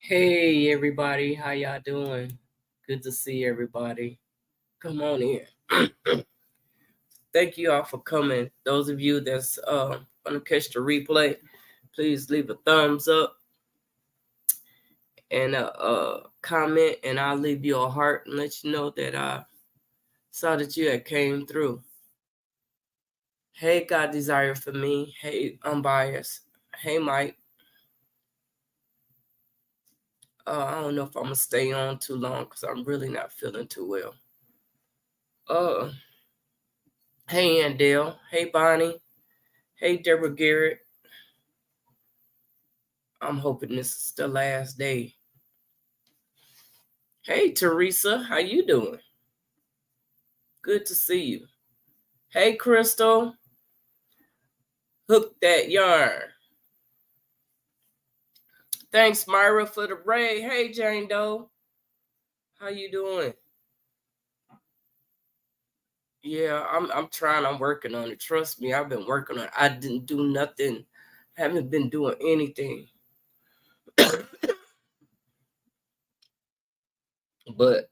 Hey everybody, how y'all doing? Good to see everybody. Come on in. Thank you all for coming. Those of you that's gonna catch the replay, please leave a thumbs up and a comment, and I'll leave you a heart and let you know that I saw that you had came through. Hey, God Desire for me. Hey, Unbiased. Hey, Mike. I don't know if I'm gonna stay on too long because I'm really not feeling too well. Hey, Andale. Hey, Bonnie. Hey, Deborah Garrett. I'm hoping this is the last day. Hey, Teresa. How you doing? Good to see you. Hey, Crystal. Hook that yarn. Thanks, Myra, for the raid. Hey, Jane Doe. How you doing? Yeah, I'm trying. I'm working on it. Trust me, I've been working on it. I didn't do nothing. Haven't been doing anything. But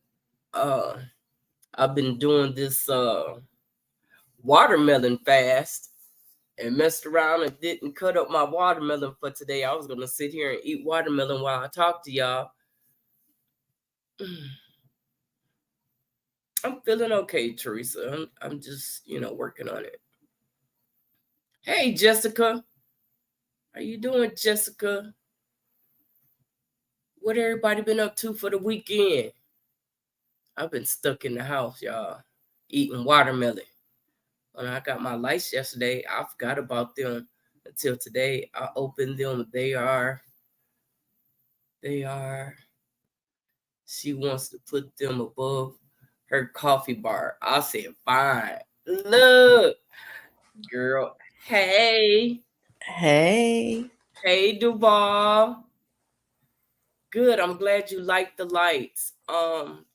I've been doing this watermelon fast and messed around and didn't cut up my watermelon for today. I was gonna sit here and eat watermelon while I talk to y'all. I'm feeling okay, Teresa. I'm just, working on it. Hey, Jessica. How you doing, Jessica? What everybody been up to for the weekend? I've been stuck in the house, y'all, eating watermelon. When I got my lights yesterday, I forgot about them until today. I opened them. They are. She wants to put them above her coffee bar. I said, fine. Look, girl. Hey. Hey. Hey, Duval. Good. I'm glad you like the lights.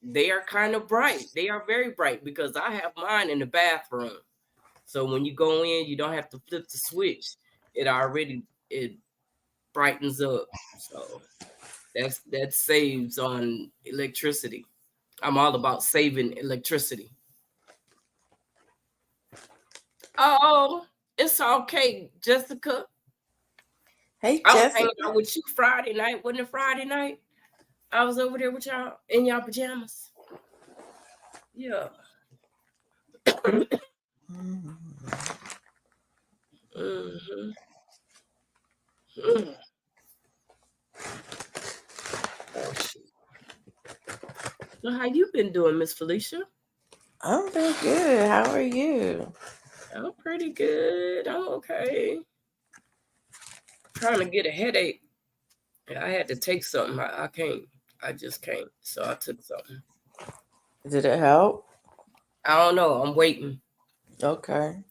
They are kind of bright. They are very bright because I have mine in the bathroom. So when you go in, you don't have to flip the switch. It brightens up. So that saves on electricity. I'm all about saving electricity. Oh, it's okay, Jessica. Hey, I was hanging Jessica. out with you Friday night. Wasn't it Friday night? I was over there with y'all in y'all pajamas. Yeah. Mm-hmm. Mm-hmm. Mm. Oh, shoot. So how you been doing, Miss Felicia? I'm doing good. How are you? I'm pretty good. I'm okay. Trying to get a headache. I had to take something. I can't. I just can't. So I took something. Did it help? I don't know. I'm waiting. Okay.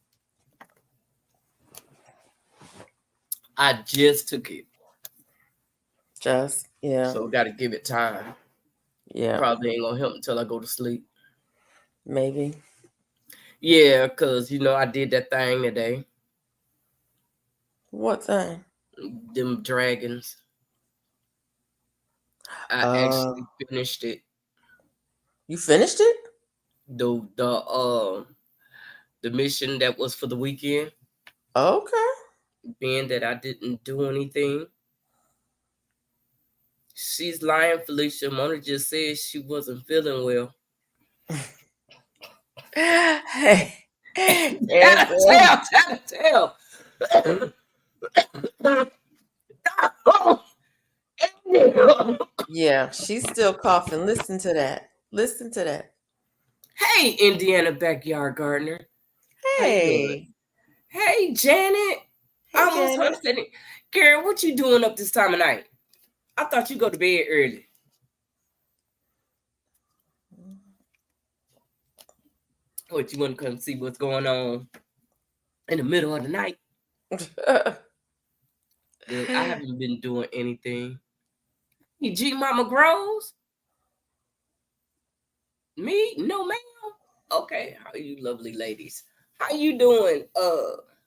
I just took it. Yeah. So got to give it time. Yeah. Probably ain't gonna help until I go to sleep. Maybe. Yeah, cause I did that thing today. What thing? Them dragons. I Uh, actually finished it. you finished it? The mission that was for the weekend. Okay. Being that I didn't do anything. She's lying, Felicia. Mona just said she wasn't feeling well. Hey. Tell. Yeah, she's still coughing. Listen to that. Listen to that. Hey, Indiana Backyard Gardener. How you doing? Hey. Hey, Janet. Hey, Almost Janet. homesteading. Karen, what you doing up this time of night? I thought you go to bed early. What, you want to come see what's going on in the middle of the night? Look, I haven't been doing anything. You G Mama Grows? Me? No, ma'am. Okay, how are you lovely ladies? How you doing,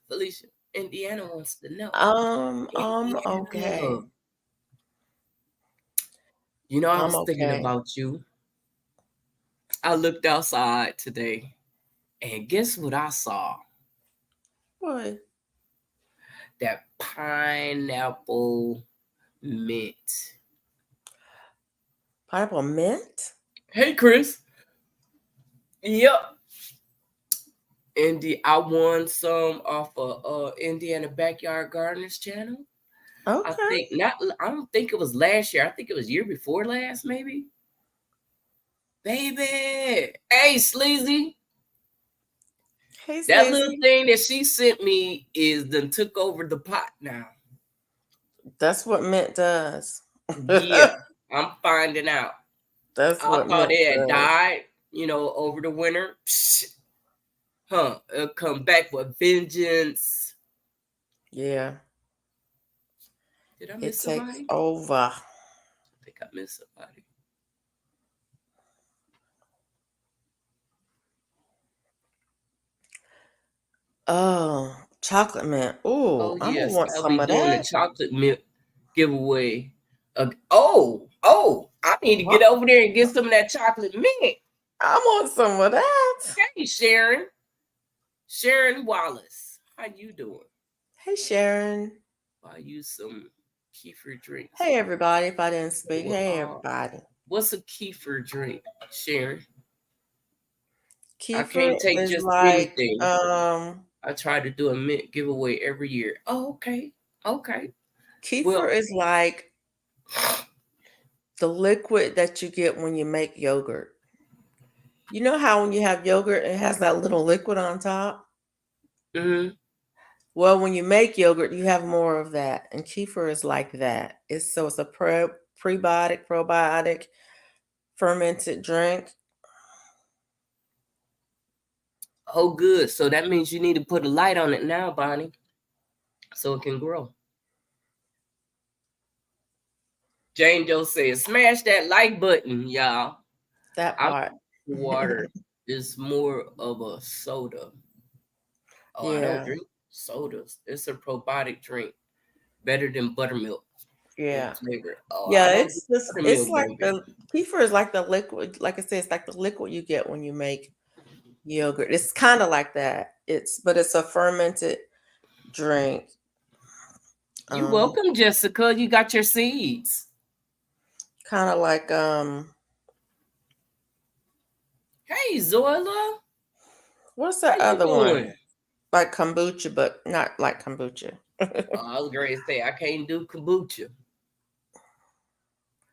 Felicia? Indiana wants to know. Okay. Indiana. You know, I I'm was thinking okay. about you. I looked outside today, and guess what I saw? What? That pineapple mint. Pineapple mint? Hey, Chris. Yep. I won some off of Indiana Backyard Gardeners channel. Okay. I don't think it was last year. I think it was year before last, maybe. Baby. Hey, Sleazy. Hey, That little Sleazy. thing that she sent me is done took over the pot now. That's what mint does. Yeah, I'm finding out. That's I what thought mint it had does. died, over the winter. Psh, it'll come back with vengeance. Yeah. Did I It miss takes somebody? over. I think I missed somebody. Oh, chocolate mint. Ooh, Oh I'm gonna yes, want I'll some be of doing the that. chocolate milk giveaway. I need to get What? over there and get some of that chocolate mint. I want some of that. Hey, Sharon. Sharon Wallace. How you doing? Hey, Sharon. I use some kefir drinks. Hey, everybody. If I didn't speak, So, hey, everybody. what's a kefir drink, Sharon? I Kefir can't take is just like, anything. I try to do a mint giveaway every year. Oh, okay. Okay. Well, kefir is like the liquid that you get when you make yogurt. You know how when you have yogurt, it has that little liquid on top? mhm. Well, when you make yogurt, you have more of that, and kefir is like that. It's a prebiotic, probiotic, fermented drink. Oh, good. So that means you need to put a light on it now, Bonnie, so it can grow. Jane Doe says, smash that like button, y'all. That I'm part. water is more of a soda. Oh, I don't Yeah, drink sodas. It's a probiotic drink, better than buttermilk in yeah, flavor. Oh, I yeah. don't do It's buttermilk, like baby. the kefir is like the liquid. Like I said, it's like the liquid you get when you make yogurt. It's kind of like that. But it's a fermented drink. You welcome, Jessica. You got your seeds. Kind of like Hey, Zoila. what's How that you other one? doing? Like kombucha, but not like kombucha. I was going to say, I can't do kombucha.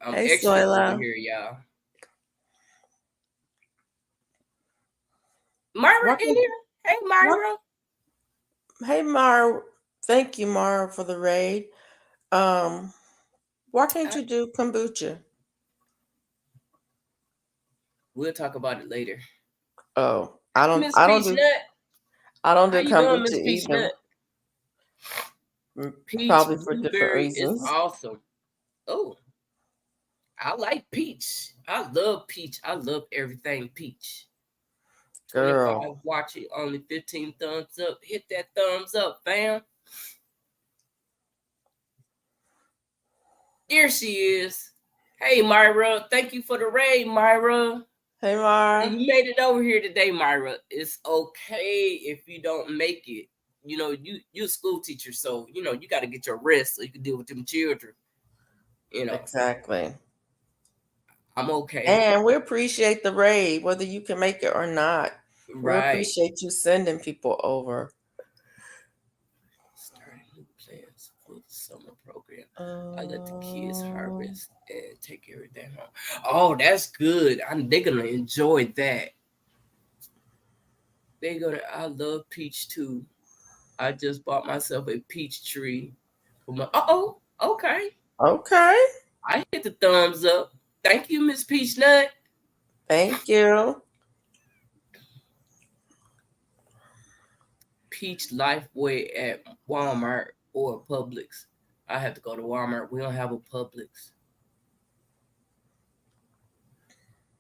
I'm Hey, extra over Soila. here, y'all. Myra What in here? Hey, what Myra. Hey, Mara. Thank you, Mara, for the raid. Um, why can't I, you do kombucha? we'll talk about it later. Oh, Miss Peach Nut. I don't How do you doing, kombucha Miss Peach either. Nut? Peach Probably for different blueberry is reasons. awesome. Oh, I like peach. I love peach. I love everything peach. 25 Girl. watching, only 15 thumbs up. Hit that thumbs up, fam. Here she is. Hey, Myra. Thank you for the raid, Myra. Hey, Mara. You made it over here today, Myra. It's okay if you don't make it. You a school teacher, so you got to get your rest so you can deal with them children. Exactly. I'm okay. And we appreciate the raid, whether you can make it or not. We Right. appreciate you sending people over. Starting new plans for the summer program. I let the kids harvest and take everything home. Oh, that's good. They're gonna enjoy that. I love peach too. I just bought myself a peach tree. Okay. Okay. I hit the thumbs up. Thank you, Miss Peach Nut. Thank you. Peach Lifeway at Walmart or Publix. I have to go to Walmart. We don't have a Publix.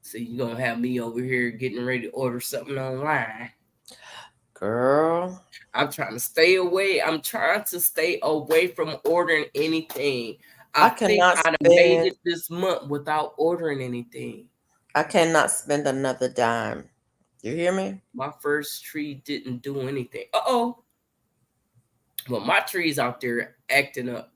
So you're gonna have me over here getting ready to order something online. Girl. I'm trying to stay away. I'm trying to stay away from ordering anything. I think cannot I'd have made spend. it this month without ordering anything. I cannot spend another dime. You hear me? My first tree didn't do anything. Uh-oh. Well, my tree's out there acting up.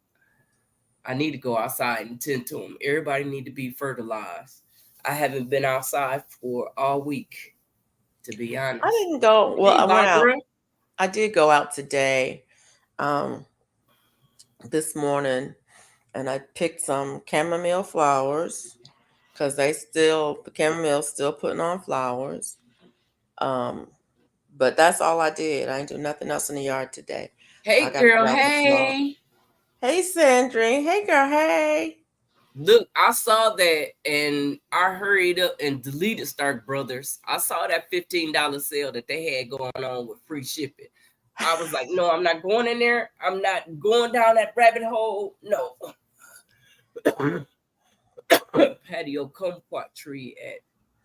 I need to go outside and tend to them. Everybody need to be fertilized. I haven't been outside for all week, to be I honest. didn't go. Well, Hey, I went out. Barbara. I did go out today, um, this morning, and I picked some chamomile flowers because the chamomile's still putting on flowers. Um, but that's all I did. I didn't do nothing else in the yard today. I Hey, got to girl. get out the flower. Hey. Hey, Sandrine. Hey, girl. Hey. Look, I saw that and I hurried up and deleted Stark Brothers. I saw that $15 sale that they had going on with free shipping. I was like, no, I'm not going in there. I'm not going down that rabbit hole. No. Patio kumquat tree at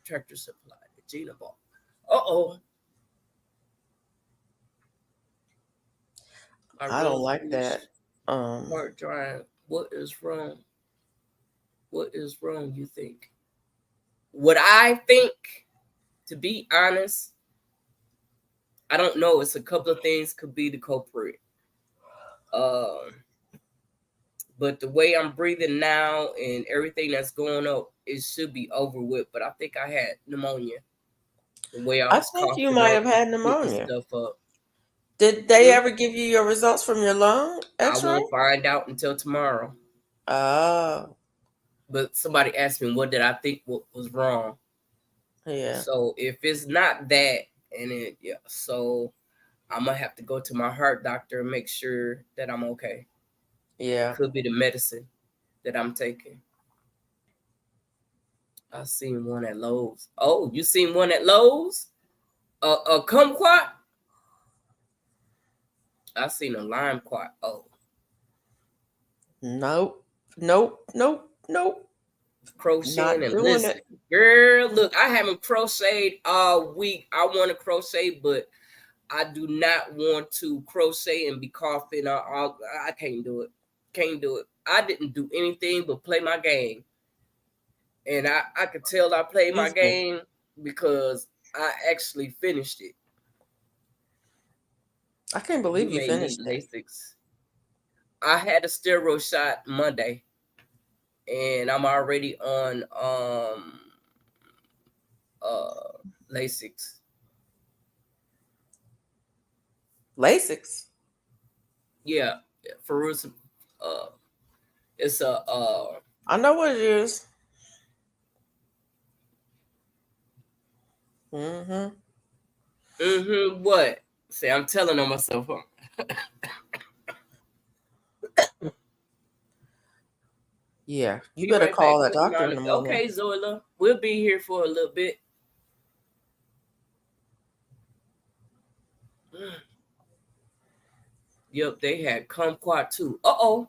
Tractor Supply at Gina Ball. Uh-oh. I don't like that. Hard drying. What is wrong? What is wrong, you think? What I think, to be honest, I don't know. It's a couple of things could be the culprit. But the way I'm breathing now and everything that's going up, it should be over with. But I think I had pneumonia. The way I I was think you coughing might up, have had putting pneumonia. stuff up. Did they ever give you your results from your lung I x-ray? won't find out until tomorrow. Oh, But somebody asked me what did I think what was wrong. yeah. So if it's not that, so I'm gonna have to go to my heart doctor and make sure that I'm okay. Yeah. Could be the medicine that I'm taking. I seen one at Lowe's. Oh, you seen one at Lowe's? A kumquat? I seen a lime quat. Oh, Nope. Nope. Nope. Nope. crocheting Not and doing listen, it. girl. Look, I haven't crocheted all week. I want to crochet, but I do not want to crochet and be coughing. I can't do it. Can't do it. I didn't do anything but play my game. And I could tell I played my Excuse me. game because I actually finished it. I can't believe You you may need finished it. Lasix. I had a steroid shot Monday, and I'm already on Lasix. Lasix. Yeah, Ferus. It's a I know what it is. Mm-hmm. What? See, I'm telling on myself. Yeah. You Be better right call back, that Miss doctor in the Monica. morning. Okay, Zoila, we'll be here for a little bit. Yep, they had kumquat too. Uh-oh.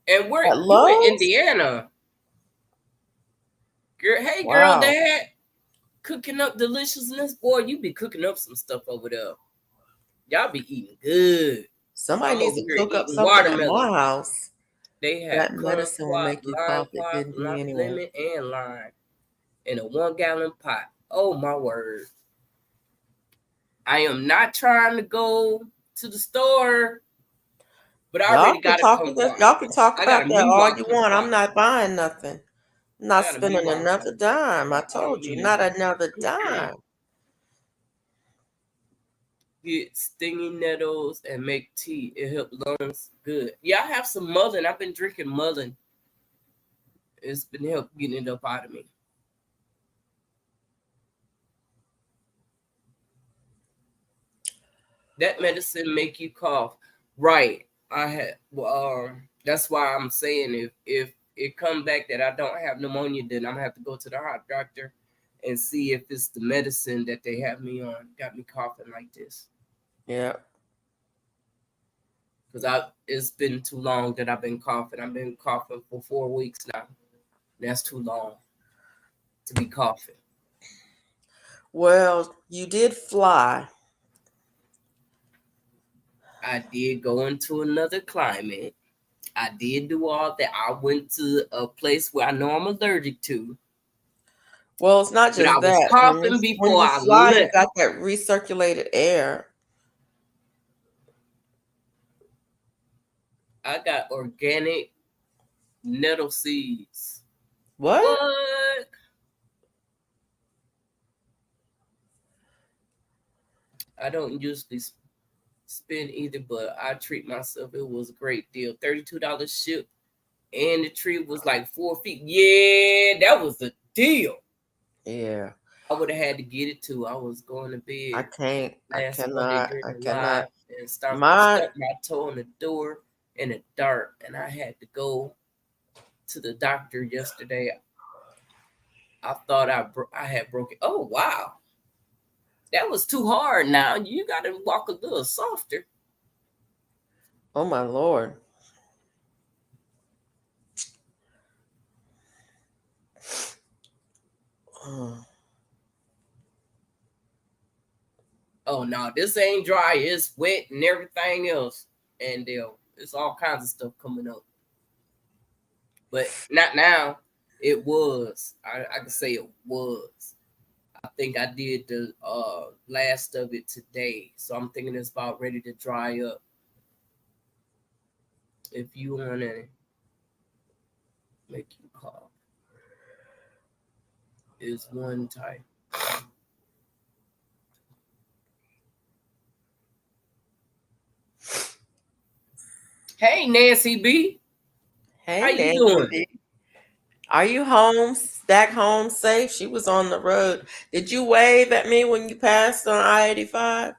And where At you in Lowe's? Indiana? Girl, hey girl, Wow. dad. Cooking up deliciousness. Boy, you be cooking up some stuff over there. Y'all be eating good. Somebody I'm needs over to here cook up eating something at my watermelon. house. They That had medicine will kumquat, make you lime cough. It quat, didn't do anyway. lemon, and lime in a 1-gallon pot. Oh my word. I am not trying to go to the store, but I already got a kumquat. Y'all can talk I got a about that all Miwok you want. I'm kumquat. not buying nothing. I'm I not got a spending Miwok another dime. I kumquat. I told don't you, need not it. another dime. Get stinging nettles and make tea. It helps lungs good. Yeah, I have some mullein. I've been drinking mullein. It's been helping getting it up out of me. That medicine make you cough. Right. I had that's why I'm saying if it come back that I don't have pneumonia, then I'm gonna have to go to the heart doctor and see if it's the medicine that they have me on got me coughing like this. Yeah. Because it's been too long that I've been coughing. I've been coughing for 4 weeks now. That's too long to be coughing. Well, you did fly. I did go into another climate. I did do all that. I went to a place where I know I'm allergic to. Well, it's not But I just was that. coughing When before you I fly, you left. got that recirculated air. I got organic nettle seeds. What? What? I don't usually spend either, but I treat myself. It was a great deal. $32 ship, and the tree was like 4 feet. Yeah, that was a deal. Yeah. I would have had to get it too. I was going to I bed can't. I last Monday cannot. during I the cannot. live and stuck My my toe in the door in the dark, and I had to go to the doctor yesterday. I thought I had broken. Oh wow, that was too hard. Now you got to walk a little softer. oh my Lord. Oh no, this ain't dry. It's wet and everything else, and it's all kinds of stuff coming up. But not now. It was. I can say it was. I think I did the last of it today, so I'm thinking it's about ready to dry up. If you want to make you cough, is one type. Hey Nancy B, how Hey, you Nancy doing? B. Are you home? Back home safe? She was on the road. Did you wave at me when you passed on I-85?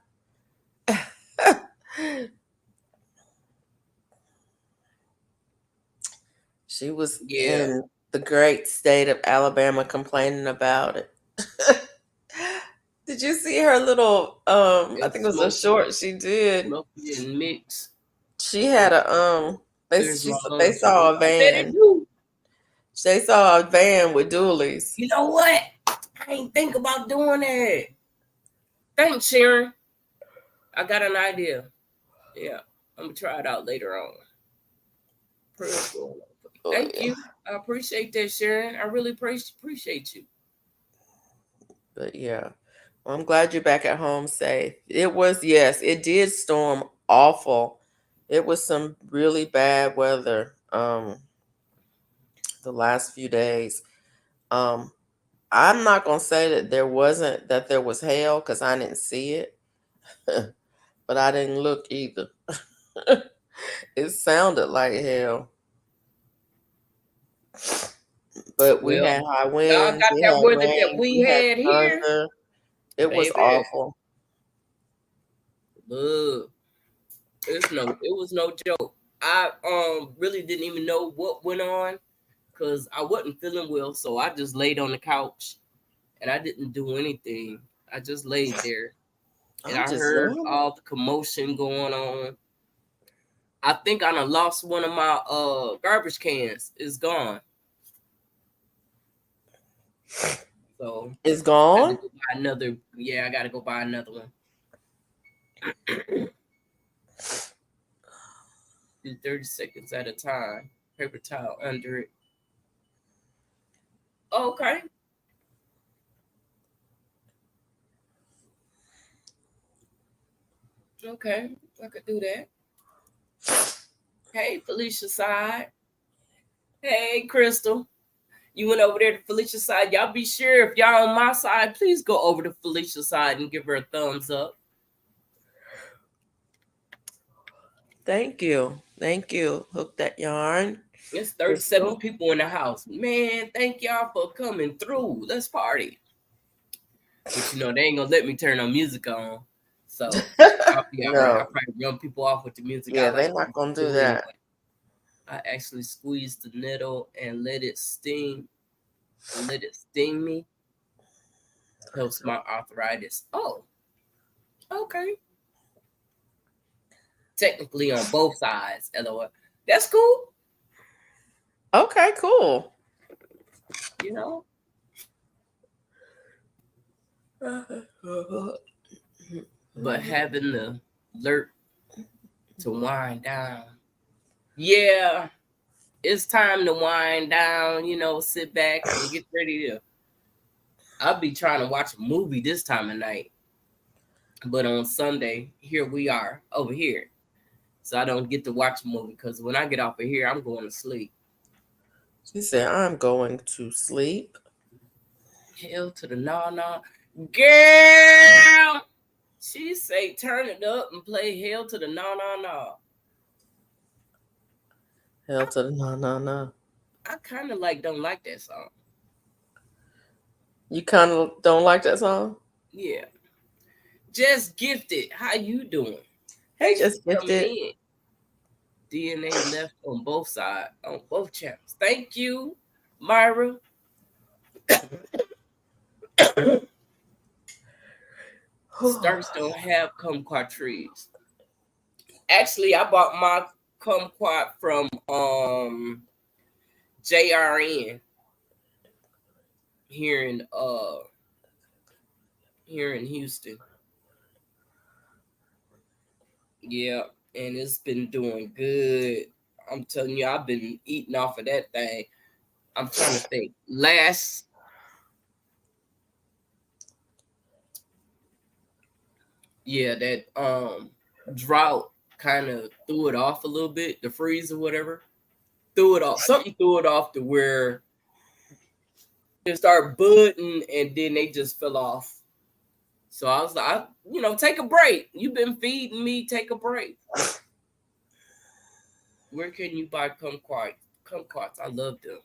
She was Yeah, in the great state of Alabama complaining about it. Did you see her little I think it's it was a short she did. smoky and mixed. She had a There's my they lunch. saw a I bet it van. do. They saw a van with dualies. You know what? I ain't think about doing that. Thanks, Sharon. I got an idea. Yeah, I'm gonna try it out later on. Prayers going on. Oh, Thank yeah. you. I appreciate that, Sharon. I really appreciate you. But yeah. Well, I'm glad you're back at home safe. It was, yes, it did storm awful. It was some really bad weather the last few days. Um I'm not gonna say that there was hail because I didn't see it, but I didn't look either. It sounded like hail, but we Well, had high y'all winds, got we that had weather that rain, we we had had here, thunder. It was baby. awful. Look, it was no joke. I really didn't even know what went on because I wasn't feeling well, so I just laid on the couch and I didn't do anything. I just laid there and I'm I just heard yawning. all the commotion going on. I think I done lost one of my garbage cans. It's gone. So It's I had to gone. go buy another. Yeah, I gotta go buy another one. Do 30 seconds at a time. Paper towel under it. Okay. Okay. I could do that. Hey, Felicia side. Hey, Crystal. You went over there to Felicia's side. Y'all be sure if y'all on my side, please go over to Felicia's side and give her a thumbs up. Thank you. Thank you. Hook that yarn. It's 37 Crystal. people in the house. Man, thank y'all for coming through. Let's party. But you know, they ain't gonna let me turn no music on. So I'll be all right. I'll No. probably run people off with the music. I Yeah, like they're not gonna to do do anyway. that. I actually squeeze the nettle and let it sting. Let it sting me. Helps my arthritis. Oh, okay. Technically on both sides, LOL. That's cool. Okay, cool. You know, but having the alert to wind down Yeah, it's time to wind down, sit back and get ready to. I'll be trying to watch a movie this time of night. But on Sunday, here we are over here. So I don't get to watch a movie because when I get off of here, I'm going to sleep. She said, I'm going to sleep. Hell to the nah. Girl! She say turn it up and play Hell to the nah. Hell to the nah. I kind of don't like that song. You kind of don't like that song? Yeah. Just Gifted. How you doing? Hey, Just Coming Gifted. in. DNA left on both sides, on both channels. Thank you, Myra. Starks don't have kumquat trees. Actually, I bought my kumquat from JRN here in Houston. Yeah, and it's been doing good. I'm telling you, I've been eating off of that thing. I'm trying to think. That drought kind of threw it off a little bit, the freeze or whatever. Threw it off. Something threw it off to where it started budding and then they just fell off. So I was like, take a break. You've been feeding me, take a break. Where can you buy kumquats? Kumquats, I love them.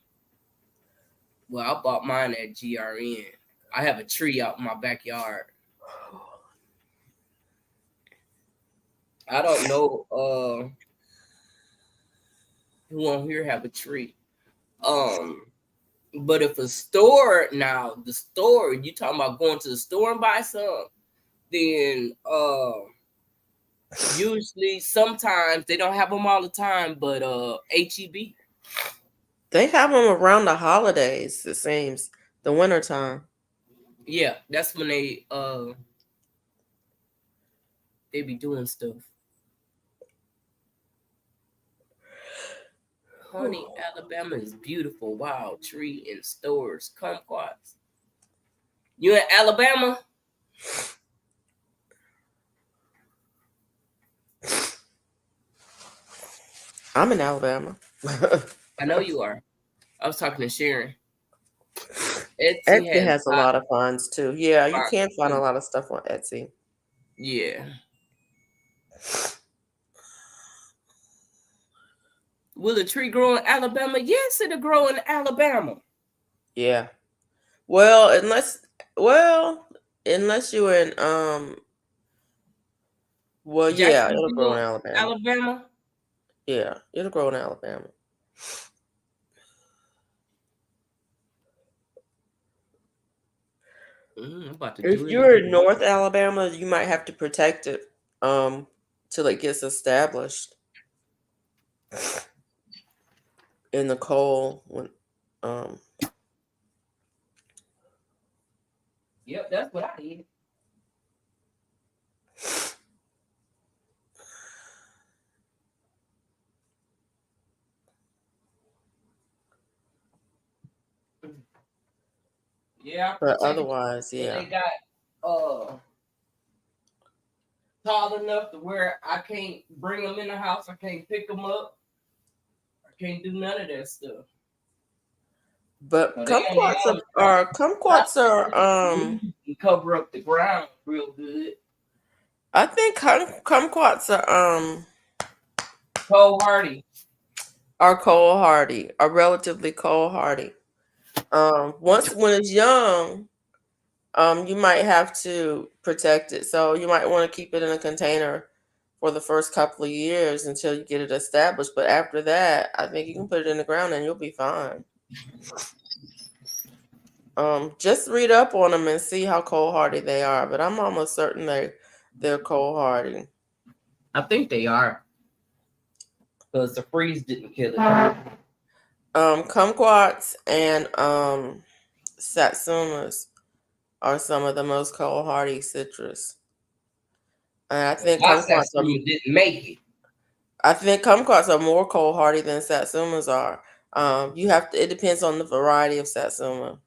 Well, I bought mine at GRN. I have a tree out in my backyard. I don't know who on here have a tree. But if the store, you talking about going to the store and buy some, then usually sometimes they don't have them all the time, but HEB. They have them around the holidays, it seems. The wintertime. Yeah, that's when they be doing stuff. Honey, Alabama is beautiful. Wow, tree and stores, kumquats. You in Alabama? I'm in Alabama. I know you are. I was talking to Sharon. Etsy has a lot of finds too. Yeah, you can find a lot of stuff on Etsy. Yeah. Will a tree grow in Alabama? Yes, it'll grow in Alabama. Yeah. Well, unless you're in yeah, it'll grow in Alabama. Alabama? Yeah, it'll grow in Alabama. If you're in North Alabama, you might have to protect it till it gets established in the coal. Yep, that's what I did. Yeah, but otherwise, yeah. They got tall enough to where I can't bring them in the house. I can't pick them up. I can't do none of that stuff. But kumquats are cover up the ground real good. I think kumquats are cold hardy. Are relatively cold hardy. When it's young, you might have to protect it. So you might want to keep it in a container for the first couple of years until you get it established. But after that, I think you can put it in the ground and you'll be fine. Just read up on them and see how cold hardy they are. But I'm almost certain they're cold hardy. I think they are. Because the freeze didn't kill it. Kumquats and satsumas are some of the most cold hardy citrus. And I think kumquats didn't make it. I think kumquats are more cold hardy than satsumas are. You have to. It depends on the variety of satsuma,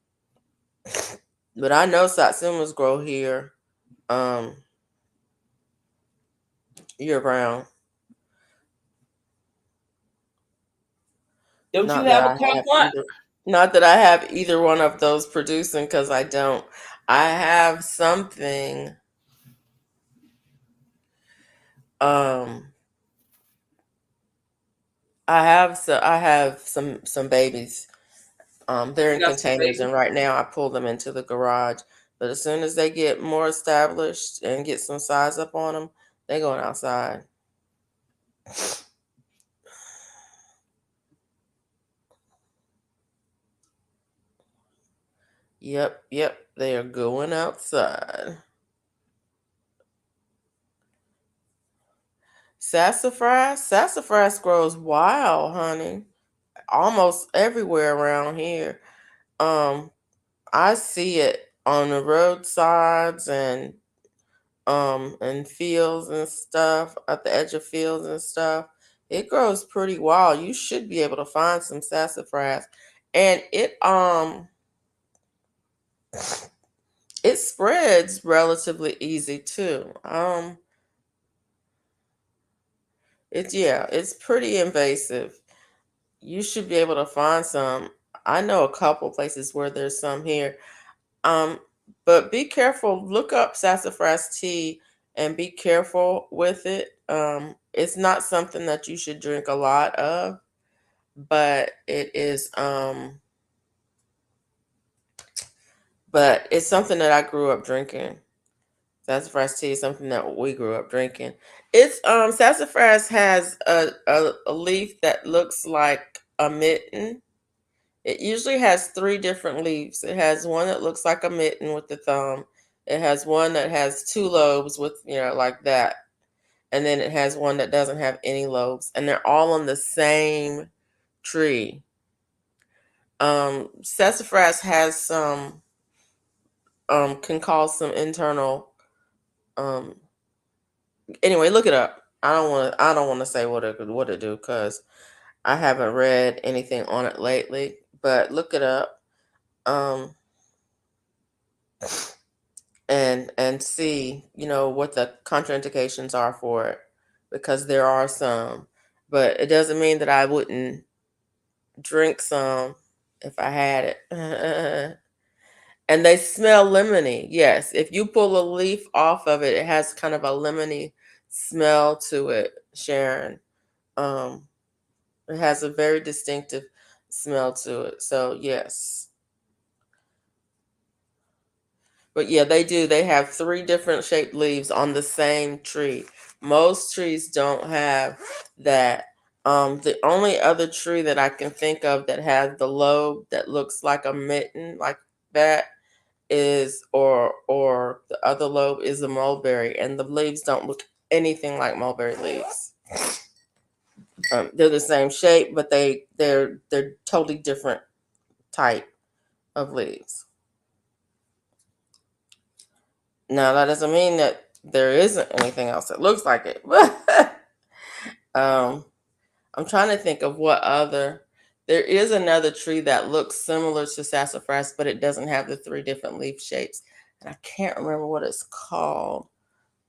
but I know satsumas grow here um, year round. Don't you Not that have a I have kumquat? either. Not that I have either one of those producing, because I don't. I have something. Um, I have some babies. They're You in got some containers, babies? and right now I pull them into the garage. But as soon as they get more established and get some size up on them, they're going outside. Yep, yep, they are going outside. Sassafras grows wild, honey, almost everywhere around here. Um, I see it on the roadsides and fields and stuff, at the edge of fields and stuff. It grows pretty wild. You should be able to find some sassafras. And it spreads relatively easy too. It's pretty invasive. You should be able to find some. I know a couple places where there's some here. Um, but be careful. Look up sassafras tea and be careful with it. It's not something that you should drink a lot of, but it's something that I grew up drinking. Sassafras tea is something that we grew up drinking. It's Sassafras has a leaf that looks like a mitten. It usually has three different leaves. It has one that looks like a mitten with the thumb. It has one that has two lobes with, like that. And then it has one that doesn't have any lobes. And they're all on the same tree. Sassafras has can cause some internal, um, anyway, look it up. I don't want to say what it do, because I haven't read anything on it lately, but look it up. Um, and see, what the contraindications are for it, because there are some, but it doesn't mean that I wouldn't drink some if I had it. And they smell lemony. Yes, if you pull a leaf off of it, it has kind of a lemony smell to it, Sharon. Um, it has a very distinctive smell to it. So yes. But yeah, they do. They have three different shaped leaves on the same tree. Most trees don't have that. The only other tree that I can think of that has the lobe that looks like a mitten, like that, is or the other lobe is a mulberry, and the leaves don't look anything like mulberry leaves. They're the same shape, but they're totally different type of leaves. Now that doesn't mean that there isn't anything else that looks like it. um, I'm trying to think of what other. There is another tree that looks similar to sassafras, but it doesn't have the three different leaf shapes, and I can't remember what it's called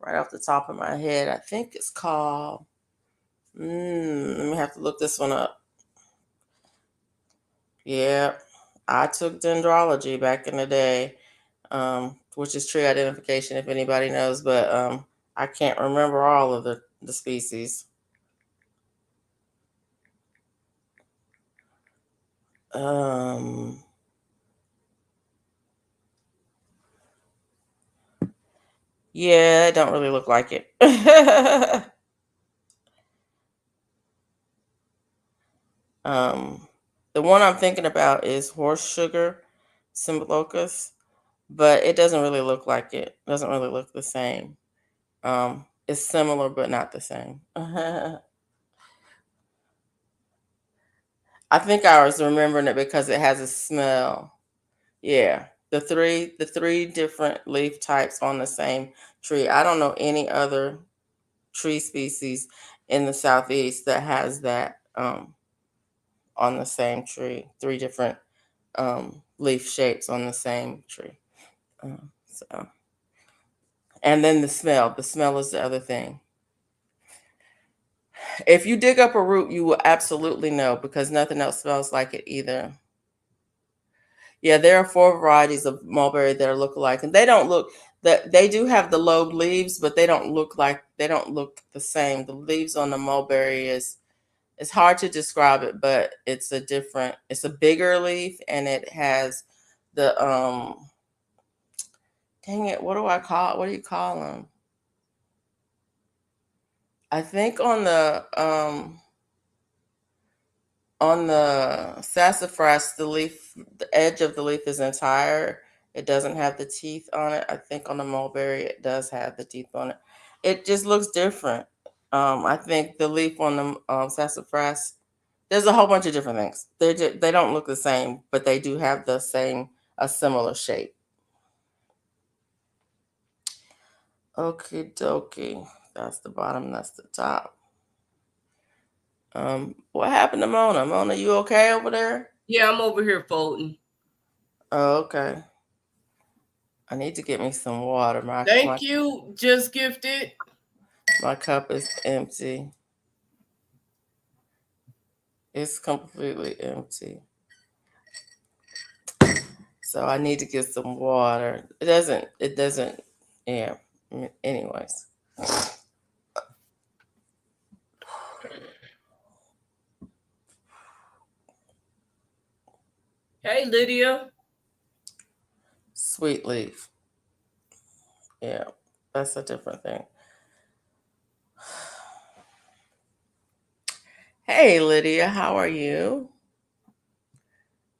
right off the top of my head. I think it's called. Let me have to look this one up. Yeah, I took dendrology back in the day, which is tree identification, if anybody knows, but I can't remember all of the species. Um, yeah, it don't really look like it. um, the one I'm thinking about is horse sugar, Symbolocus, but it doesn't really look like it. Doesn't really look the same. It's similar but not the same. I think I was remembering it because it has a smell. Yeah, the three different leaf types on the same tree. I don't know any other tree species, in the southeast that has that on the same tree. 3 different leaf shapes on the same tree. So, and then the smell. The smell is the other thing. If you dig up a root, you will absolutely know because nothing else smells like it either. Yeah, there are 4 varieties of mulberry that are look-alike, and they don't look that they do have the lobed leaves, but they don't look the same. The leaves on the mulberry is it's hard to describe it, but it's a bigger leaf and it has the dang it, what do I call it? What do you call them? I think on the sassafras, the edge of the leaf is entire. It doesn't have the teeth on it. I think on the mulberry, it does have the teeth on it. It just looks different. I think the leaf on the sassafras, there's a whole bunch of different things. They don't look the same, but they do have a similar shape. Okie dokie. That's the bottom. That's the top. What happened to Mona? Mona, you okay over there? Yeah, I'm over here folding. Oh, okay. I need to get me some water. Thank you. Just gifted. My cup is empty. It's completely empty. So I need to get some water. It doesn't, yeah. Anyways. Hey, Lydia. Sweet leaf. Yeah, that's a different thing. Hey, Lydia, how are you?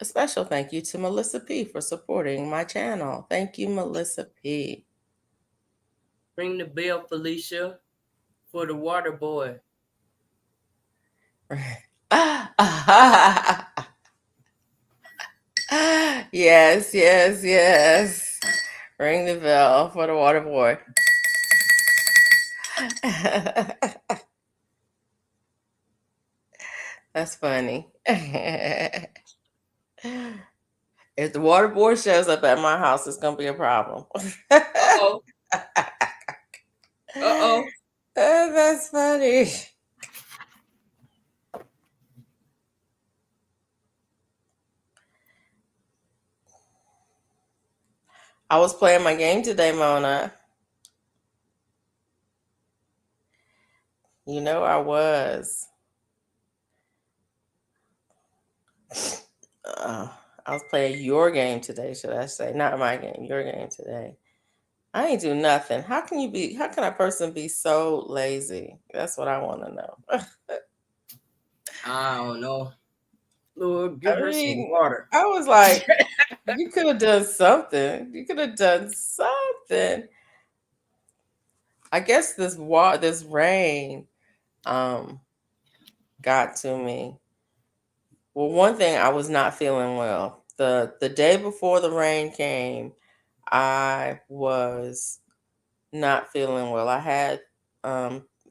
A special thank you to Melissa P for supporting my channel. Thank you, Melissa P. Ring the bell, Felicia, for the water boy. Yes, yes, yes. Ring the bell for the water boy. That's funny. If the water boy shows up at my house, it's gonna be a problem. Uh-oh. Uh-oh. That's funny. I was playing my game today, Mona. You know I was. I was playing your game today, should I say? Not my game, your game today. I ain't do nothing. How can a person be so lazy? That's what I want to know. I don't know. Lord, give I her some mean, water. I was like, you could have done something. You could have done something. I guess this rain got to me. Well, one thing, I was not feeling well. The day before the rain came, I was not feeling well. I had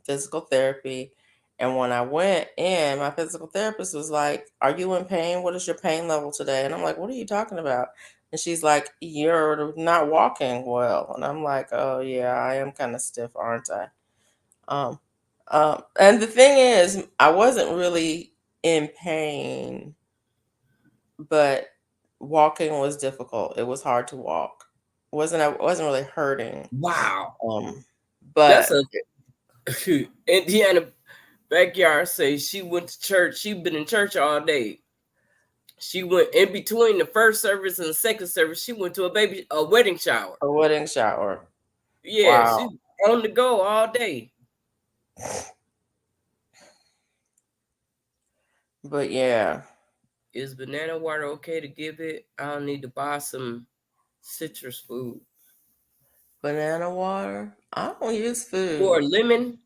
physical therapy, and when I went in, my physical therapist was like, "Are you in pain? What is your pain level today?" And I'm like, "What are you talking about?" And she's like, "You're not walking well." And I'm like, "Oh yeah, I am kind of stiff, aren't I?" Um, and the thing is, I wasn't really in pain, but walking was difficult. It was hard to walk. It wasn't really hurting. Wow. Um, That's but a Indiana backyard say she went to church. She been in church all day. She went in between the first service and the second service. She went to a wedding shower. a wedding shower. Yeah, Wow. she on the go all day. But yeah, Is banana water okay to give it? I'll need to buy some citrus food. banana water. I don't use Or food. lemon.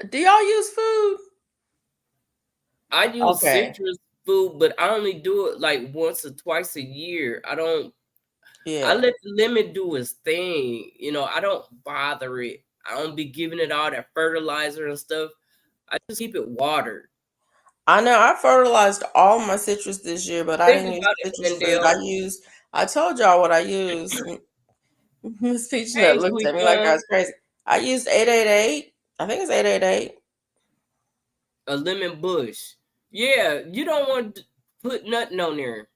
Do y'all use food? I use Okay. citrus food, but I only do it like once or twice a year. I Yeah. let the lemon do its thing. I don't bother it. I don't be giving it all that fertilizer and stuff. I just keep it watered. I know I fertilized all my citrus this year, but I Think didn't use about it, citrus fruit. Wendell. I told y'all what I used. Miss Peachnet Hey, looked sweet at me like I bun. was crazy. I used 888. I think it's 888. A lemon bush. Yeah, you don't want to put nothing on there.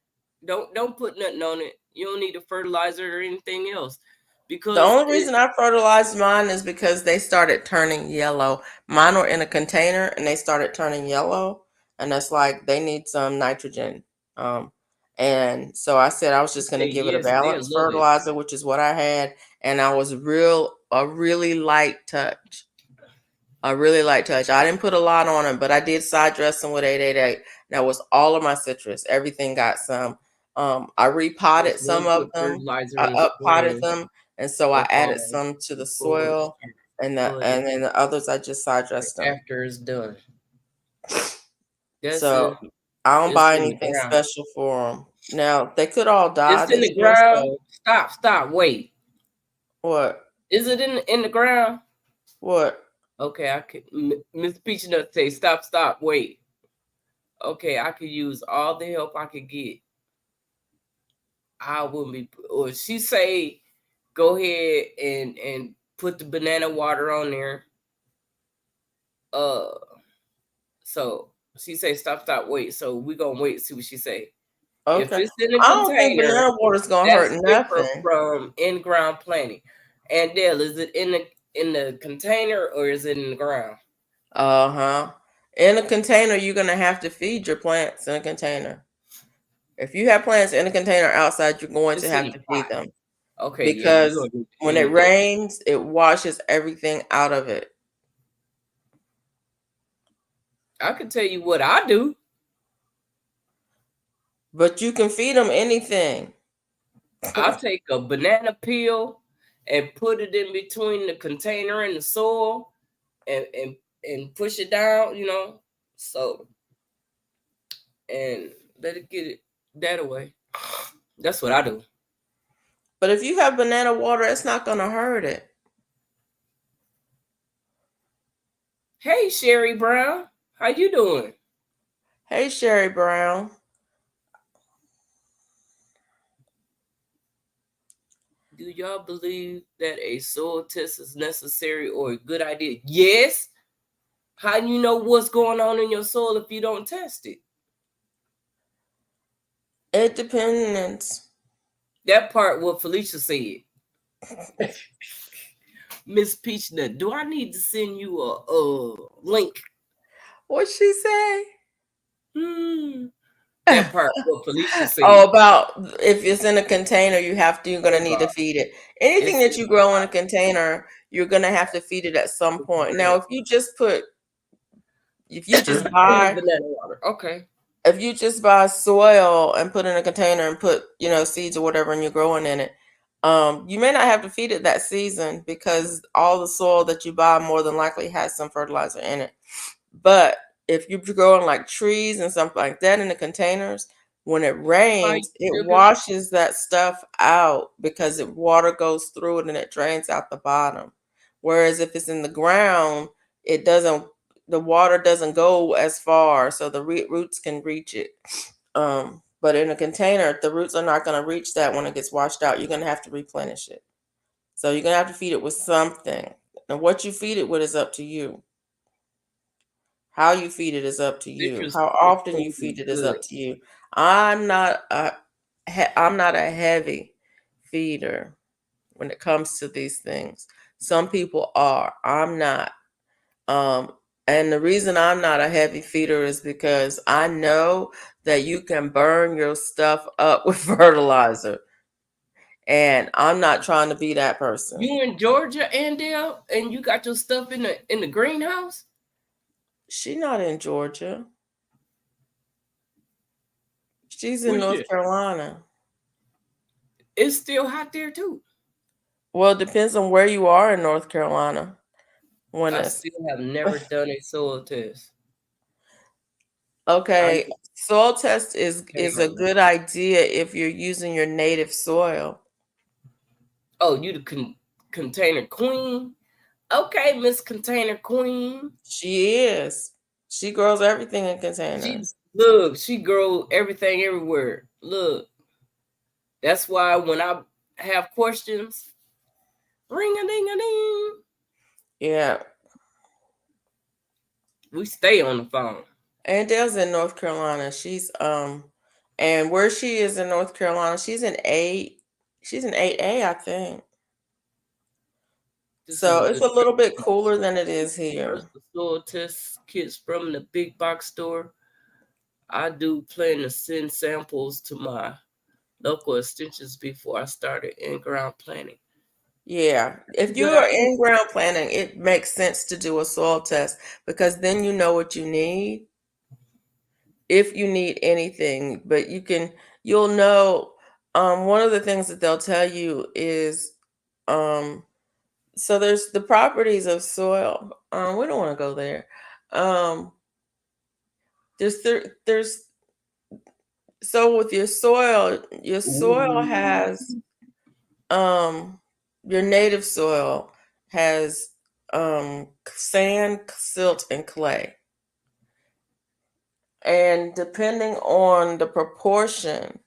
Don't put nothing on it. You don't need a fertilizer or anything else The because only reason I fertilized mine is because they started turning yellow. Mine were in a container and they started turning yellow, and that's like they need some nitrogen. Um, and so I said I was just going to say give it a yes, they'll balanced love it. fertilizer, which is what I had, and I was a really light touch. A really light touch. I didn't put a lot on it, but I did side dress them with 888. That was all of my citrus. Everything got some. I repotted Just some don't of put them. fertilizer I in the up potted spring them, and so I or added fall some to the before it's soil, flooded and then the others I just side dressed them. after it's done. That's So it. I don't It's buy in the anything ground. special for them. Now they could all die It's in this the year. ground. So Stop. Wait. what? Is it in the ground? What? Okay, I could. Miss Peachnut say, stop, wait. Okay, I could use all the help I could get. I wouldn't be. Or she say, go ahead and put the banana water on there. Uh, so she say, stop, wait. So we gonna wait. See what she say. If Okay. it's in a I don't think container, banana water's gonna hurt that's different nothing. from in-ground planting. And Dale, is it in the container or is it in the ground? Uh-huh. In a container, you're gonna have to feed your plants in a container. If you have plants in a container outside, you're going to It's in have the to feed pot. them Okay, yeah, you because gonna need to when it feed them. rains, it washes everything out of it. I can tell you what I do. But you can feed them anything. I'll take a banana peel and put it in between the container and the soil and push it down, so and let it get it that away. That's what I do. But if you have banana water, it's not gonna hurt it. Hey Sherry Brown, how you doing? Hey, Sherry Brown. Do y'all believe that a soil test is necessary or a good idea? Yes. How do you know what's going on in your soil if you don't test it? It depends. That part what Felicia said. Miss Peachnut, do I need to send you a link? What'd she say? That part what Felicia said. Oh, about if it's in a container, you're gonna need to feed it. Anything It's that you grow in a container, you're gonna have to feed it at some point. Now, if you just buy banana water. Okay. if you just buy soil and put in a container and put, seeds or whatever and you're growing in it, you may not have to feed it that season because all the soil that you buy more than likely has some fertilizer in it. But if you're growing like trees and something like that in the containers, when it rains, it Sugar. washes that stuff out because water goes through it and it drains out the bottom. Whereas if it's in the ground, it doesn't, the water doesn't go as far, so the roots can reach it. But in a container, the roots are not going to reach that when it gets washed out. You're going to have to replenish it. So you're going to have to feed it with something. And what you feed it with is up to you. How you feed it is up to you. Citrus How is often you supposed to be feed it is good. up to you. I'm not a heavy feeder when it comes to these things. Some people are. I'm not. And the reason I'm not a heavy feeder is because I know that you can burn your stuff up with fertilizer. And I'm not trying to be that person. You in Georgia, Andale, and you got your stuff in the greenhouse? She's not in Georgia. She's in Where's North she? Carolina. It's still hot there too. Well, it depends on where you are in North Carolina. When I it's still have never done a soil test. okay, soil test is a Carolina. good idea if you're using your native soil. Oh, you the container queen? Okay, Miss Container Queen. She is. She grows everything in containers. She grow everything everywhere. Look, that's why when I have questions, ring a ding a ding. Yeah. We stay on the phone. Andell's in North Carolina. She's and where she is in North Carolina, she's in 8A, I think. This So is it's the a little bit cooler than it is here. universal soil test kits from the big box store. I do plan to send samples to my local extensions before I started in-ground planting. Yeah. If you Good are idea. in ground planting, it makes sense to do a soil test because then you know what you need if you need anything. But you'll know one of the things that they'll tell you is um so there's the properties of soil. We don't want to go there. Um there's so with your soil has um your native soil has sand, silt, and clay. And depending on the proportion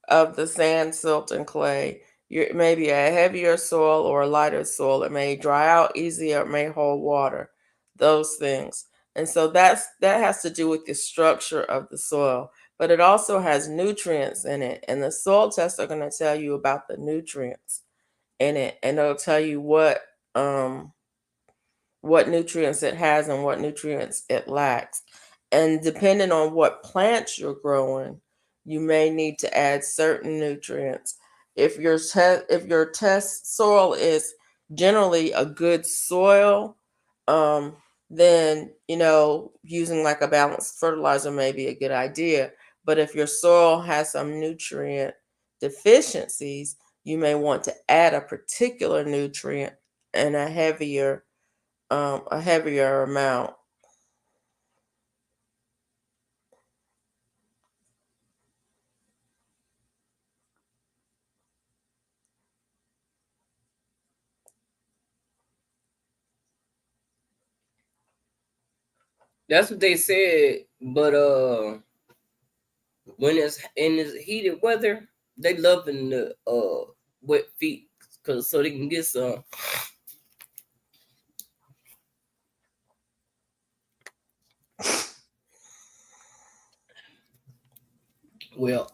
of the sand, silt, and clay, it may be a heavier soil or a lighter soil. It may dry out easier, it may hold water, those things. And so that has to do with the structure of the soil. But it also has nutrients in it. And the soil tests are going to tell you about the nutrients in it. And it'll tell you what nutrients it has and what nutrients it lacks. And depending on what plants you're growing, you may need to add certain nutrients. If your test soil is generally a good soil, um, then using like a balanced fertilizer may be a good idea. But if your soil has some nutrient deficiencies, you may want to add a particular nutrient and a heavier amount. That's what they said. But when it's in this heated weather, they loving the wet feet because so they can get some. Well,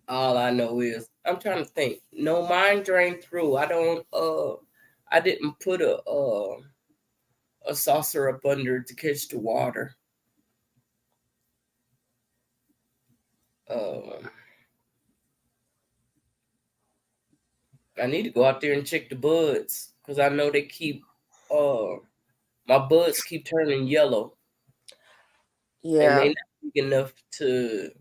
all I know is I'm trying to think. No, mine drained through. I didn't put a saucer up under to catch the water. Um, I need to go out there and check the buds because I know they keep my buds keep turning yellow and they Yeah. not big enough to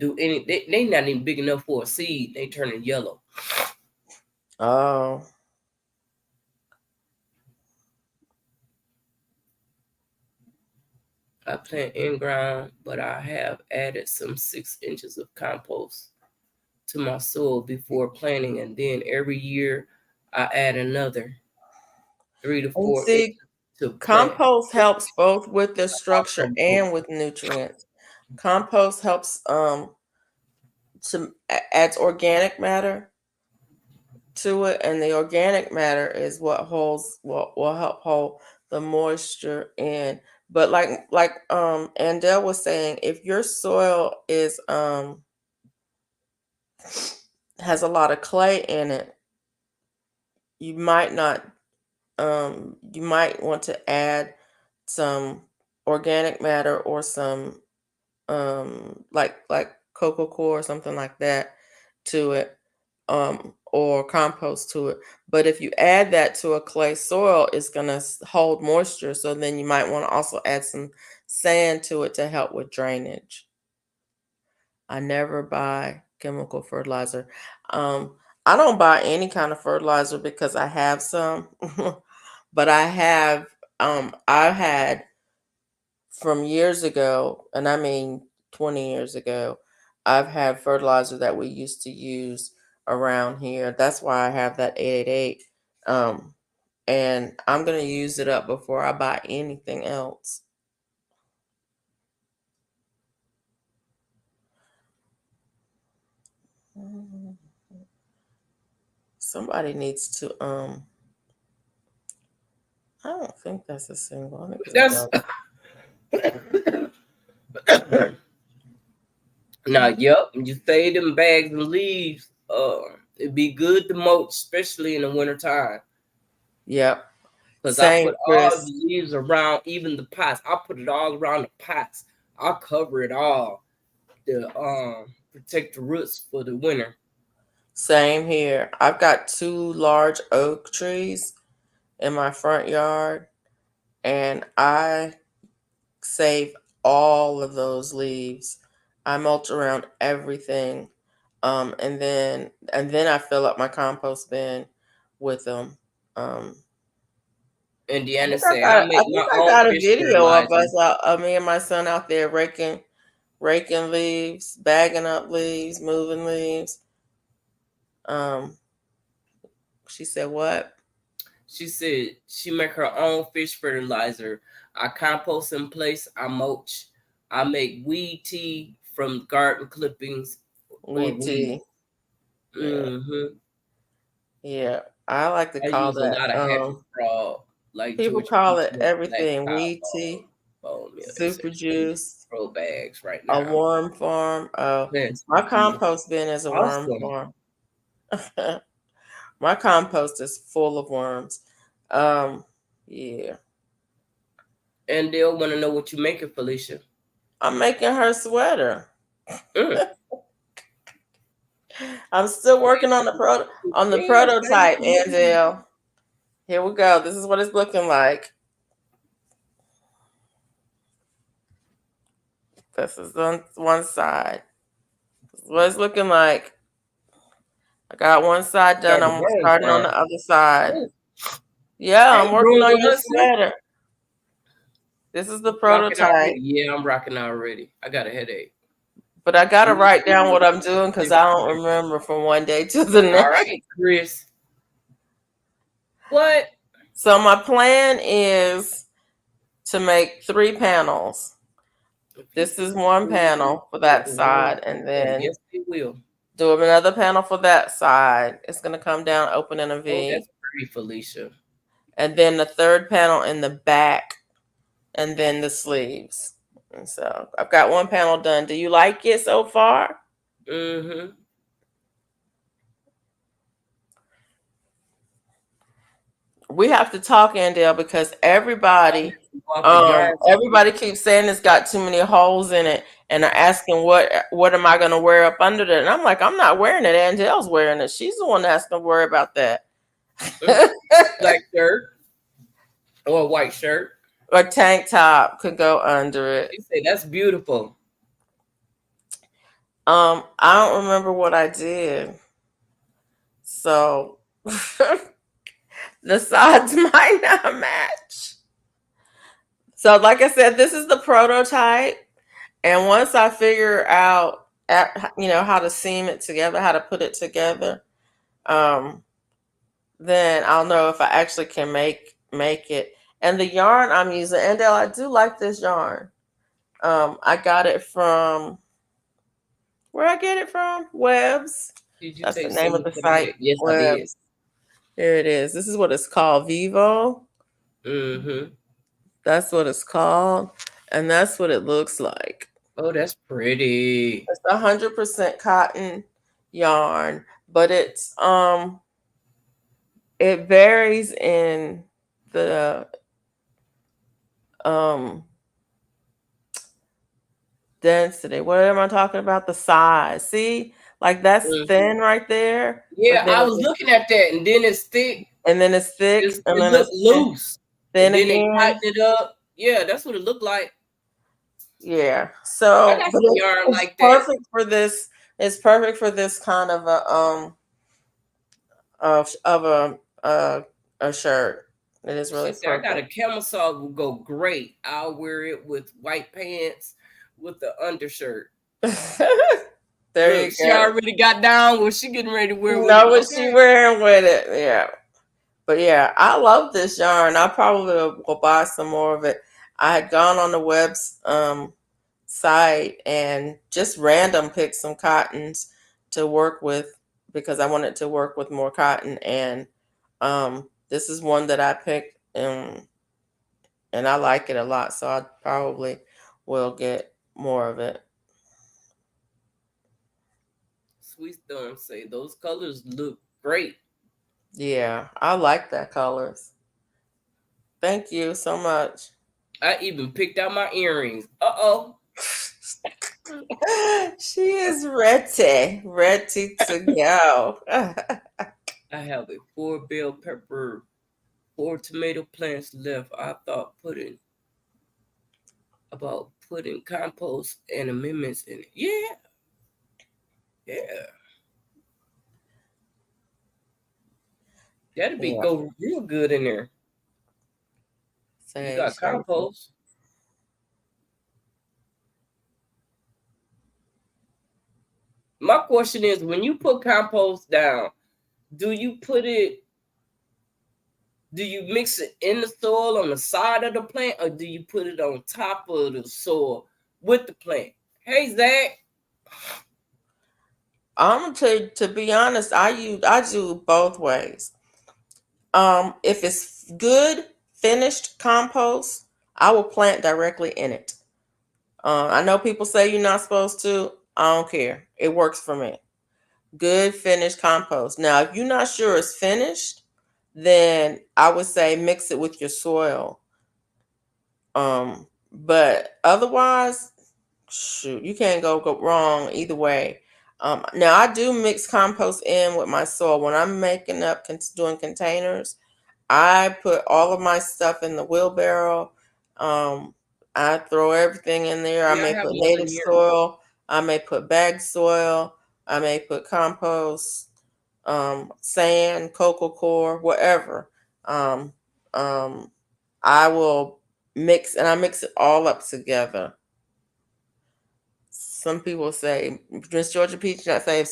do any. They not even big enough for a seed. They turning yellow. Oh. I plant in ground, but I have added some 6 inches of compost to my soil before planting, and then every year I add another 3 to 4 inches See, to plant. compost helps both with the structure and with nutrients. Compost helps adds organic matter to it, and the organic matter is what will help hold the moisture in. But like Andell was saying, if your soil is has a lot of clay in it, you might not you might want to add some organic matter or some like cocoa core or something like that to it, or compost to it. But if you add that to a clay soil, it's gonna hold moisture. So then you might want to also add some sand to it to help with drainage. I never buy chemical fertilizer. Um, I don't buy any kind of fertilizer because I have some, but I've had from years ago, and I mean 20 years ago, I've had fertilizer that we used to use around here. That's why I have that 888 um and I'm going to use it up before I buy anything else. Somebody needs to I don't think that's a single. I think it's That's now, yep. You save them bags and leaves. It'd be good to mulch, especially in the wintertime. Yep. Because I Same, put all Chris. the leaves around, even the pots. I put it all around the pots. I'll cover it all to protect the roots for the winter. Same here. I've got 2 large oak trees in my front yard, and I save all of those leaves. I mulch around everything, and then I fill up my compost bin with them. Indiana say I make I think my I own got a fish video of fertilizer. us, me and my son out there raking leaves, bagging up leaves, moving leaves. She said what? She said she make her own fish fertilizer. I compost in place. I mulch. I make weed tea from garden clippings or Weed tea. weeds. Yeah. Mm-hmm. Yeah, I like to I call use a lot of happy that. frog, like People George call it Peach, black everything: weed cowbell, tea, bone meal. It's super juice, pro bags right a now. worm farm. Oh, Yes, my compost bin is a worm awesome. farm. My compost is full of worms. Yeah. And they'll want to know what you're making, Felicia. I'm making her sweater. Mm. I'm still working on the prototype, Angel. Here we go. This is what it's looking like. This is on one side. This is what it's looking like. I got one side done. I'm starting on the other side. Yeah, I'm working on your sweater. This is the prototype. Yeah, I'm rocking already. I got a headache. But I got to write down what I'm doing because I don't remember from one day to the next. All right, Chris. What? So my plan is to make 3 panels. This is one panel for that side, and then yes, we will do another panel for that side. It's going to come down, open in a V. Oh, that's pretty, Felicia. And then the third panel in the back, and then the sleeves. And so I've got one panel done. Do you like it so far? Mm-hmm. We have to talk, Andale, because everybody keeps saying it's got too many holes in it, and are asking what am I going to wear up under it? And I'm like, I'm not wearing it. Angele's wearing it. She's the one that's going to worry about that. Black shirt or a white shirt or tank top could go under it. You say that's beautiful. I don't remember what I did, so the sides might not match. So, like I said, this is the prototype, and once I figure out, how to seam it together, how to put it together, then I'll know if I actually can make it. And the yarn I'm using, Andale, I do like this yarn. I got it from, where I get it from? Webs. That's the name of the site. Yes, Webs. I did. Here it is. This is what it's called, Vivo. Mm-hmm. That's what it's called, and that's what it looks like. Oh, that's pretty. It's 100% cotton yarn, but it's it varies in the density. What am I talking about? The size. See, like that's thin right there. Yeah, I was looking at that, and then it's thick, and then it's thick, and then it's loose. Then again, they tighten it up. Yeah, that's what it looked like. Yeah, so yarn like perfect for this. It's perfect for this kind of a shirt. It is really perfect. I got a camisole will go great. I'll wear it with white pants with the undershirt. There you go. She already got down what she getting ready to wear. Know what she wearing with it. Yeah. But yeah, I love this yarn. I probably will buy some more of it. I had gone on the site and just random picked some cottons to work with because I wanted to work with more cotton. And this is one that I picked, and I like it a lot. So I probably will get more of it. Sweet Storm say those colors look great. Yeah, I like that colors. Thank you so much. I even picked out my earrings. Uh-oh. She is ready to go. I have a 4 bell pepper, 4 tomato plants left. I thought about putting compost and amendments in it. Yeah. Yeah. That'd be Yeah. go real good in there. You got compost. My question is, when you put compost down, do you mix it in the soil on the side of the plant, or do you put it on top of the soil with the plant? Hey, Zach. I'm gonna tell you, to be honest, I do both ways. If it's good finished compost, I will plant directly in it. I know people say you're not supposed to. I don't care. It works for me. Good finished compost. Now, if you're not sure it's finished, then I would say mix it with your soil. But otherwise, shoot, you can't go wrong either way. Now I do mix compost in with my soil when I'm making up doing containers. I put all of my stuff in the wheelbarrow. I throw everything in there. I Yeah, I may have put one native here. soil. I may put bag soil. I may put compost, sand, cocoa core, whatever. Um, um, I will mix, and I mix it all up together. Some people say, Miss Georgia Peach not saying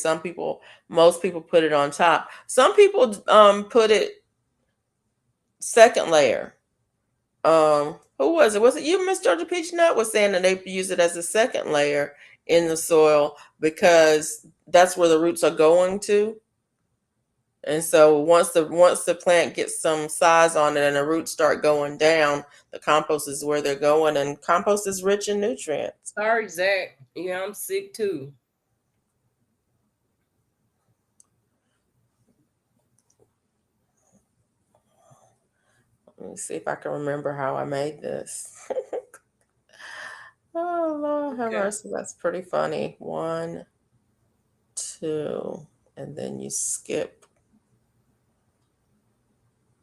most people put it on top. Some people put it second layer. Who was it? Was it you, Miss Georgia Peach Nut, was saying that they use it as a second layer in the soil because that's where the roots are going to. And so once the plant gets some size on it and the roots start going down, the compost is where they're going, and compost is rich in nutrients. Sorry, Zach. Yeah, I'm sick too. Let me see if I can remember how I made this. Oh, Lord have mercy. That's pretty funny. 1, 2, and then you skip.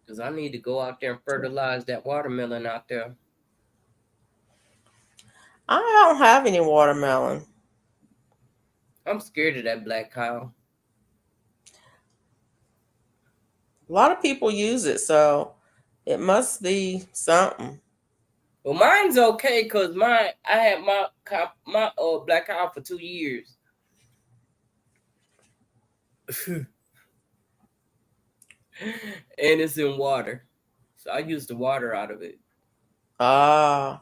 Because I need to go out there and fertilize that watermelon out there. I don't have any watermelon. I'm scared of that black cow. A lot of people use it, so it must be something. Well, mine's okay because I had my black cow for 2 years. And it's in water. So I use the water out of it. I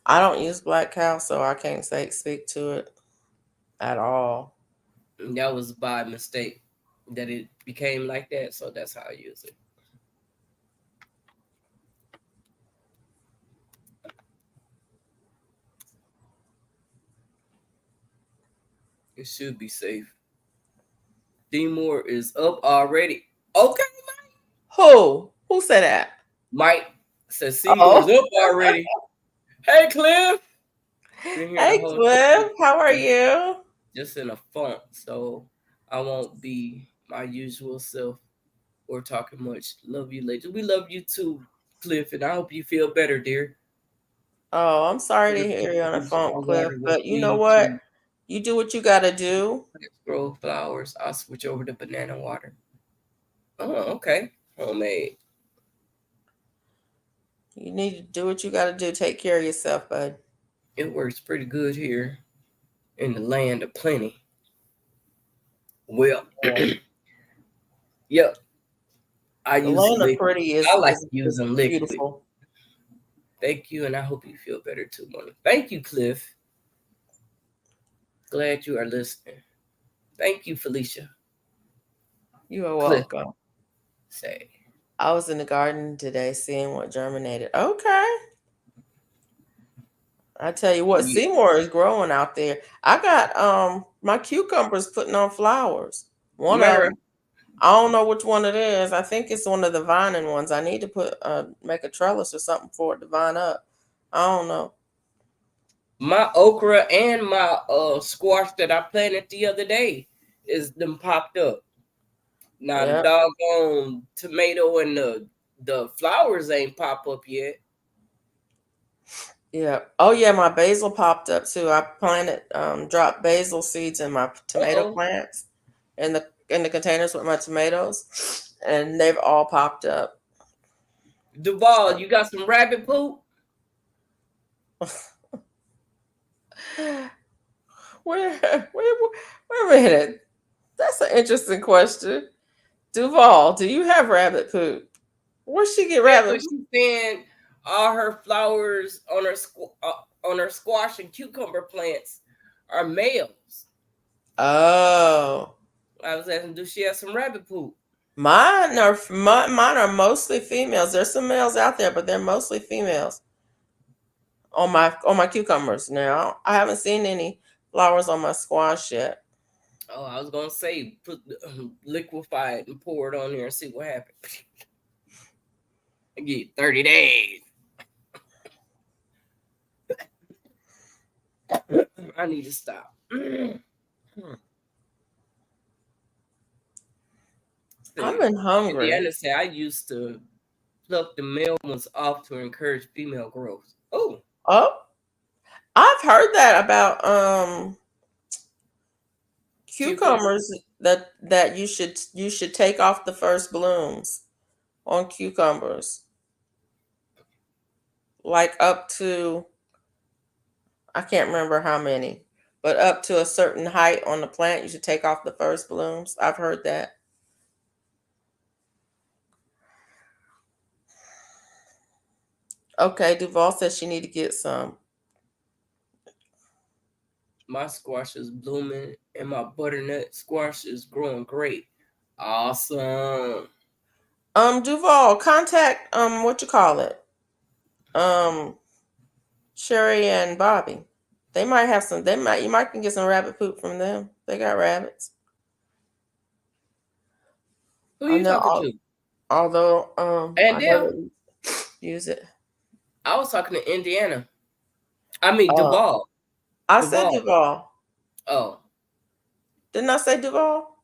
don't use black cow, so I can't speak to it at all. And that was by mistake that it became like that. So that's how I use it. It should be safe. D Moore is up already. Okay, Mike. Who said that? Mike says Seymour's up already. Hey, Cliff. Hey, Cliff. How are you? Just in a funk, so I won't be my usual self or talking much. Love you, ladies. We love you too, Cliff, and I hope you feel better, dear. Oh, I'm sorry to hear you on a phone, Cliff, but you know what? You do what you got to do. Let's grow flowers. I'll switch over to banana water. Oh, okay. Homemade. You need to do what you got to do. Take care of yourself, bud. It works pretty good here in the land of plenty. Well, yep. I The use Lana liquid. Pretty I is like is, is using liquid. beautiful. Thank you, and I hope you feel better too, Mona. Thank you, Cliff. Glad you are listening. Thank you, Felicia. You are Cliff, welcome. say. I was in the garden today seeing what germinated. Okay. I tell you what, Yeah. Seymour is growing out there. I got my cucumbers putting on flowers. One of Matter them, I don't know which one it is. I think it's one of the vining ones. I need to put make a trellis or something for it to vine up. I don't know. my okra and my squash that I planted the other day is them popped up. Now the Yeah. doggone tomato and the flowers ain't pop up yet. Yeah. Oh yeah, my basil popped up too. I planted dropped basil seeds in my tomato Uh-oh. plants in the containers with my tomatoes, and they've all popped up. Duval, you got some rabbit poop? Wait a minute. That's an interesting question. Duval, do you have rabbit poop? Where'd she get Yeah, rabbit but poop? she's saying all her flowers on her squash and cucumber plants are males. Oh, I was asking, do she have some rabbit poop? mine are mostly females. There's some males out there, but they're mostly females on my cucumbers. Now I haven't seen any flowers on my squash yet. Oh, I was gonna say put liquefy it and pour it on there and see what happens. I get 30 days. I need to stop. I've been hungry. Indiana said I used to pluck the male ones off to encourage female growth. Oh, Oh, I've heard that about cucumber. cucumbers that you should take off the first blooms on cucumbers, like up to, I can't remember how many, but up to a certain height on the plant you should take off the first blooms. I've heard that. Okay, Duval says she need to get some. My squash is blooming and my butternut squash is growing great. Awesome. Duval, contact what you call it, um Sherry and Bobby. They might have some. You might can get some rabbit poop from them. They got rabbits. Who I you know. talking to? Although I Andale? never use it. I was talking to Indiana. I mean Oh, Duval. I said Duval. Duval. Oh. Didn't I say Duval?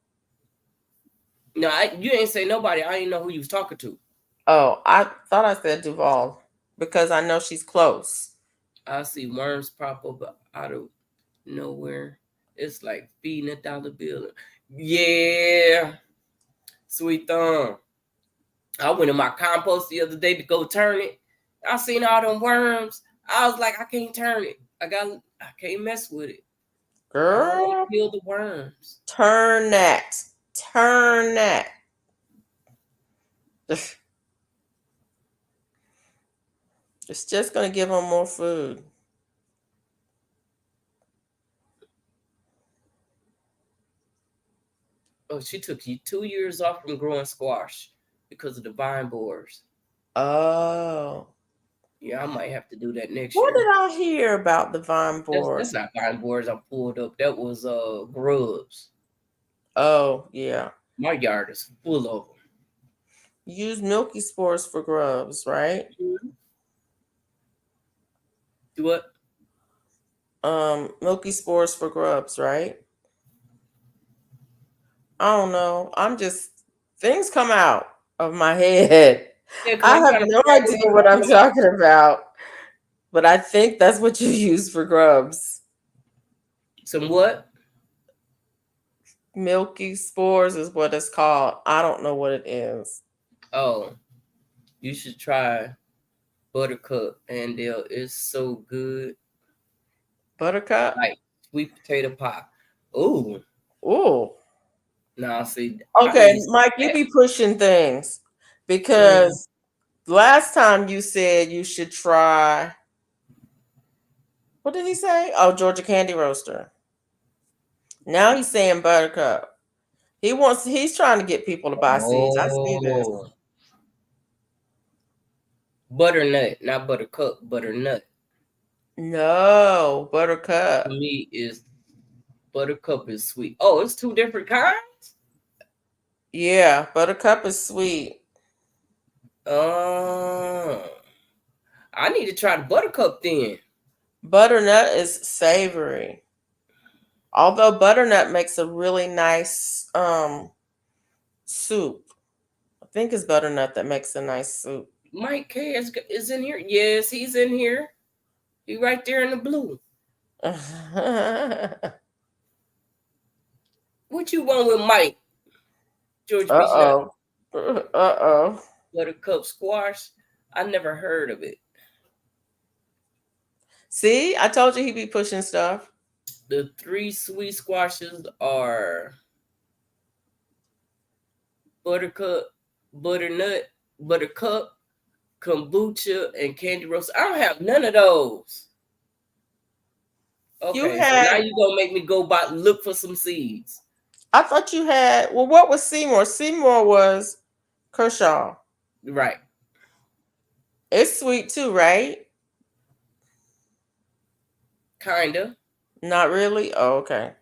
No, you ain't say nobody. I didn't know who you was talking to. Oh, I thought I said Duval because I know she's close. I see worms pop up out of nowhere. It's like feeding a dollar bill. Yeah. Sweet thumb. I went in my compost the other day to go turn it. I seen all them worms. I was like, I can't turn it. I can't mess with it. I don't want Girl, to kill the worms. turn that. Turn that. It's just going to give them more food. Oh, she took you 2 years off from growing squash because of the vine borers. Oh. Yeah, I might have to do that next What did year. I hear about the vine That's borers? not vine borers I pulled up. That was grubs. Oh, yeah. My yard is full of them. Use milky spores for grubs, right? Do what? Milky spores for grubs, right? I don't know. Things come out of my head. Yeah, because I I'm have trying to no figure out what idea you're what I'm talking about. talking about, but I think that's what you use for grubs. Some what? Milky spores is what it's called. I don't know what it is. Oh, you should try buttercup and it's so good. Buttercup? Like sweet potato pie. Ooh. Ooh. Now see, I Okay, need some Mike, of you that. be pushing things. because last time you said you should try. What did he say? Oh, Georgia Candy Roaster. Now he's saying Buttercup. He's trying to get people to buy seeds. I see this. Oh, butternut, not buttercup, butternut. No, To Buttercup. me is buttercup is sweet. Oh, it's two different kinds. Yeah, Buttercup is sweet. I need to try the buttercup then. Butternut is savory. Although butternut makes a really nice soup. I think it's butternut that makes a nice soup. Mike K is in here. Yes, he's in here. He right there in the blue. What you want with Mike? George Beach Nut Uh-oh. buttercup squash. I never heard of it. See, I told you he'd be pushing stuff. The three sweet squashes are buttercup, butternut, buttercup, kombucha, and candy roast. I don't have none of those. Okay, so now you gonna make me go look for some seeds. I thought you had. Well, what was Seymour? Seymour was Kershaw. Right. It's sweet too, right? Kinda. Not really? Oh, okay.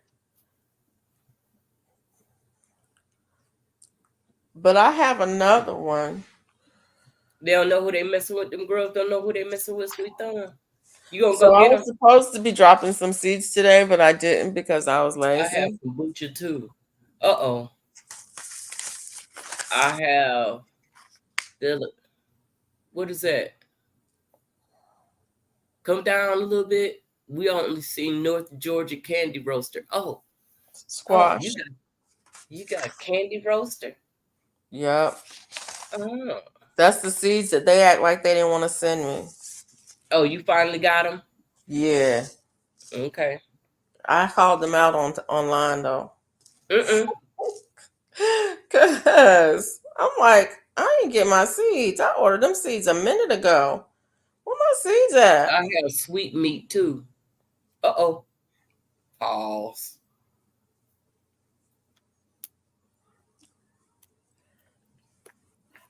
But I have another one. They don't know who they messing with. Them girls don't know who they messing with. Sweet Thumb. You gonna So go I get was them? supposed to be dropping some seeds today, but I didn't because I was I have lazy. kombucha too. Uh-oh. I have what is that? Come down a little bit. We only see North Georgia Candy Roaster. Oh, Squash. You got a candy roaster? Yep. Oh. That's the seeds that they act like they didn't want to send me. Oh, you finally got them? Yeah. Okay. I called them out online though. Cause I'm like, I didn't get my seeds. I ordered them seeds a minute ago. Where my seeds at? I have sweet meat too. Uh-oh. Pause.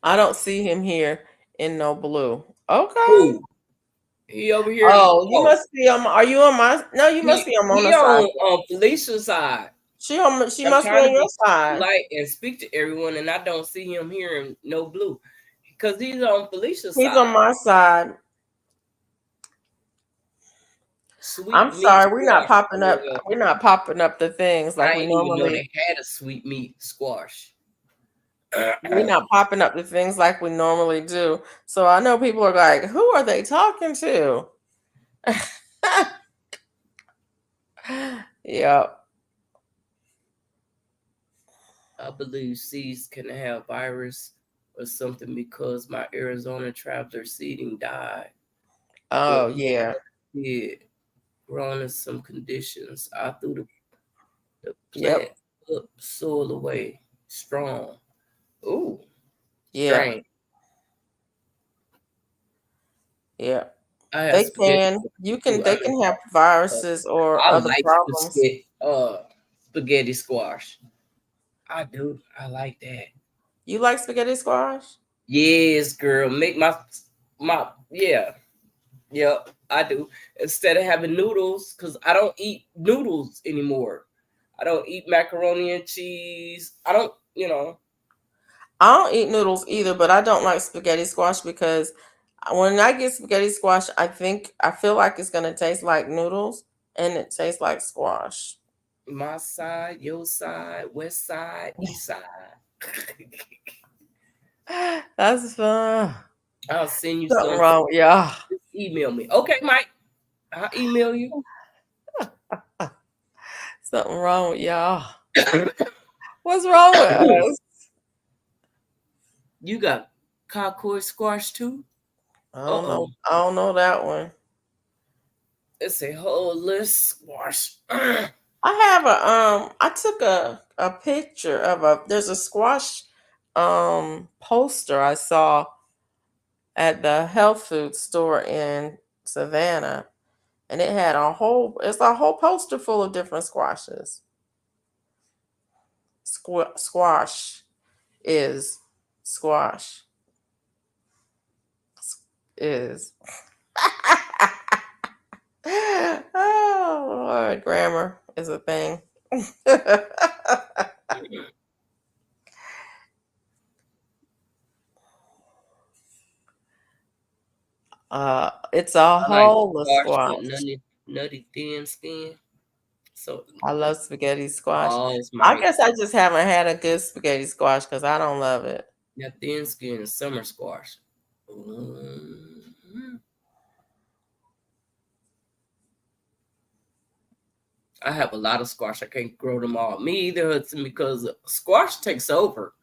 I don't see him here in no blue. Okay. Ooh. He over here. Oh, you must be on. Are you on my? No, you must be on Mona's side. On Felicia's side. She must be on your side. Light and speak to everyone, and I don't see him here in no blue because he's on Felicia's side. He's on my side. Sweet I'm meat sorry, we're not squash. popping up. We're not popping up the things like I we didn't even know normally. they had a sweet meat squash. We're not popping up the things like we normally do. So I know people are like, who are they talking to? Yep. I believe seeds can have virus or something because my Arizona traveler seeding died. Oh, yeah. Yeah. Grown in some conditions. I threw the plant up, soil away. Strong. Ooh. Yeah. Strange. Yeah. They can have viruses or other problems. Spaghetti squash. I do. I like that. You like spaghetti squash? Yes, girl. Make my yeah. Yep, I do. Instead of having noodles, because I don't eat noodles anymore. I don't eat macaroni and cheese. I don't eat noodles either, but I don't like spaghetti squash because when I get spaghetti squash, I feel like it's gonna taste like noodles and it tastes like squash. My side, your side, west side, east side. That's fun. I'll send you something wrong with y'all. Just email me. Okay, Mike. I'll email you. Something wrong with y'all. What's wrong with us? You got Concord squash too? I don't know. I don't know that one. It's a whole list squash. I have I took a picture of there's a squash poster I saw at the health food store in Savannah, and it had it's a whole poster full of different squashes. Squash is squash is. Oh Lord, grammar is a thing. It's a I like whole of squash with squash. nutty thin skin. So, I love spaghetti squash. oh, it's I my guess I just haven't had a good spaghetti squash because I don't love it. that thin skin is summer squash. Mhm. I have a lot of squash. I can't grow them all. Me either, Hudson, because squash takes over.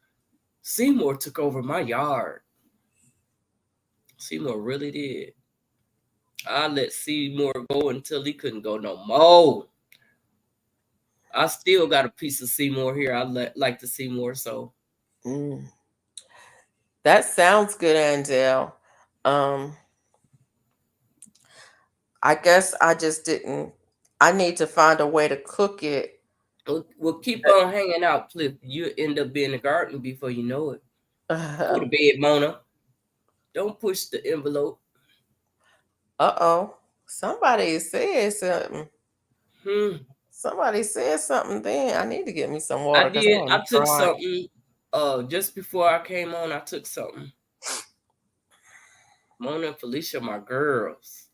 Seymour took over my yard. Seymour really did. I let Seymour go until he couldn't go no more. I still got a piece of Seymour here. Like the Seymour, so Mm. That sounds good, Angel. Um, I guess I just didn't. I need to find a way to cook it. we'll keep on hanging out, Cliff. You end up being in the garden before you know it. Go to bed, Mona. Don't push the envelope. Uh-oh. Somebody said something. Hmm. Somebody said something then. I need to get me some I water because did. I'm I took dry. something. Just before I came on, I took something. Mona and Felicia, my girls.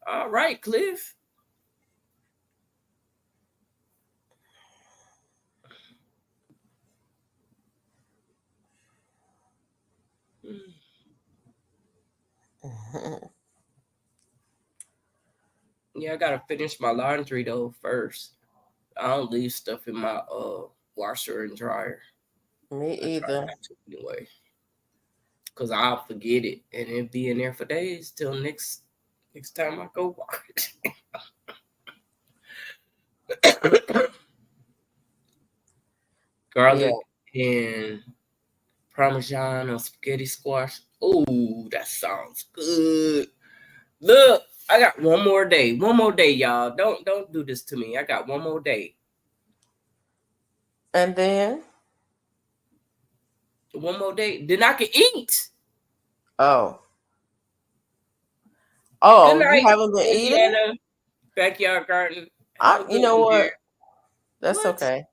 All right, Cliff. Hmm. Yeah, I gotta finish my laundry though first. I don't leave stuff in my washer and dryer. Me I try either. not to anyway, cause I'll forget it and it'll be in there for days till next time I go wash it. Yeah. Garlic and Parmesan or spaghetti squash. Oh, that sounds good. Look, I got one more day. One more day, y'all. Don't do this to me. I got one more day. And then, One more day. Then I can eat. oh, Good oh, you night, haven't been eating? Indiana. Backyard garden. Have a You good know one, what? dear. That's What? okay.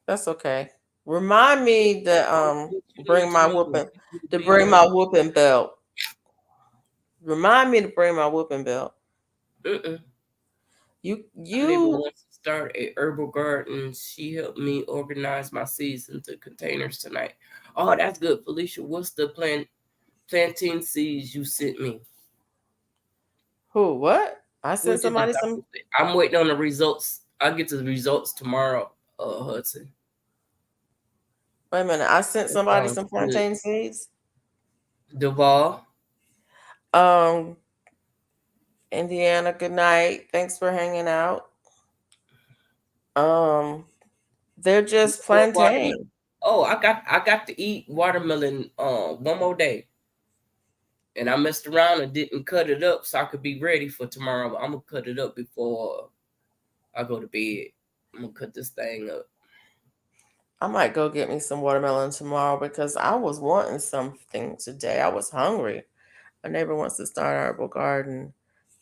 That's okay. Remind me to What you need bring to my know. whooping You to be bring there. my whooping belt. Remind me to bring my whooping belt. Mm-mm. You My neighbor you wants to start a herbal garden. She helped me organize my seeds into containers tonight. Oh, that's good, Felicia. What's the plantain seeds you sent me? who? What? I sent What did the somebody doctor some. say? I'm waiting on the results. I'll get to the results tomorrow, Hudson. Wait a minute. I sent That somebody sounds some good. plantain seeds. Duval. Um, Indiana, good night. Thanks for hanging out. Um, they're just Watermelon. plantain. Oh, I got to eat watermelon one more day. And I messed around and didn't cut it up so I could be ready for tomorrow. I'm gonna cut it up before I go to bed. I'm gonna cut this thing up. I might go get me some watermelon tomorrow because I was wanting something today. I was hungry. A neighbor wants to start an herbal garden,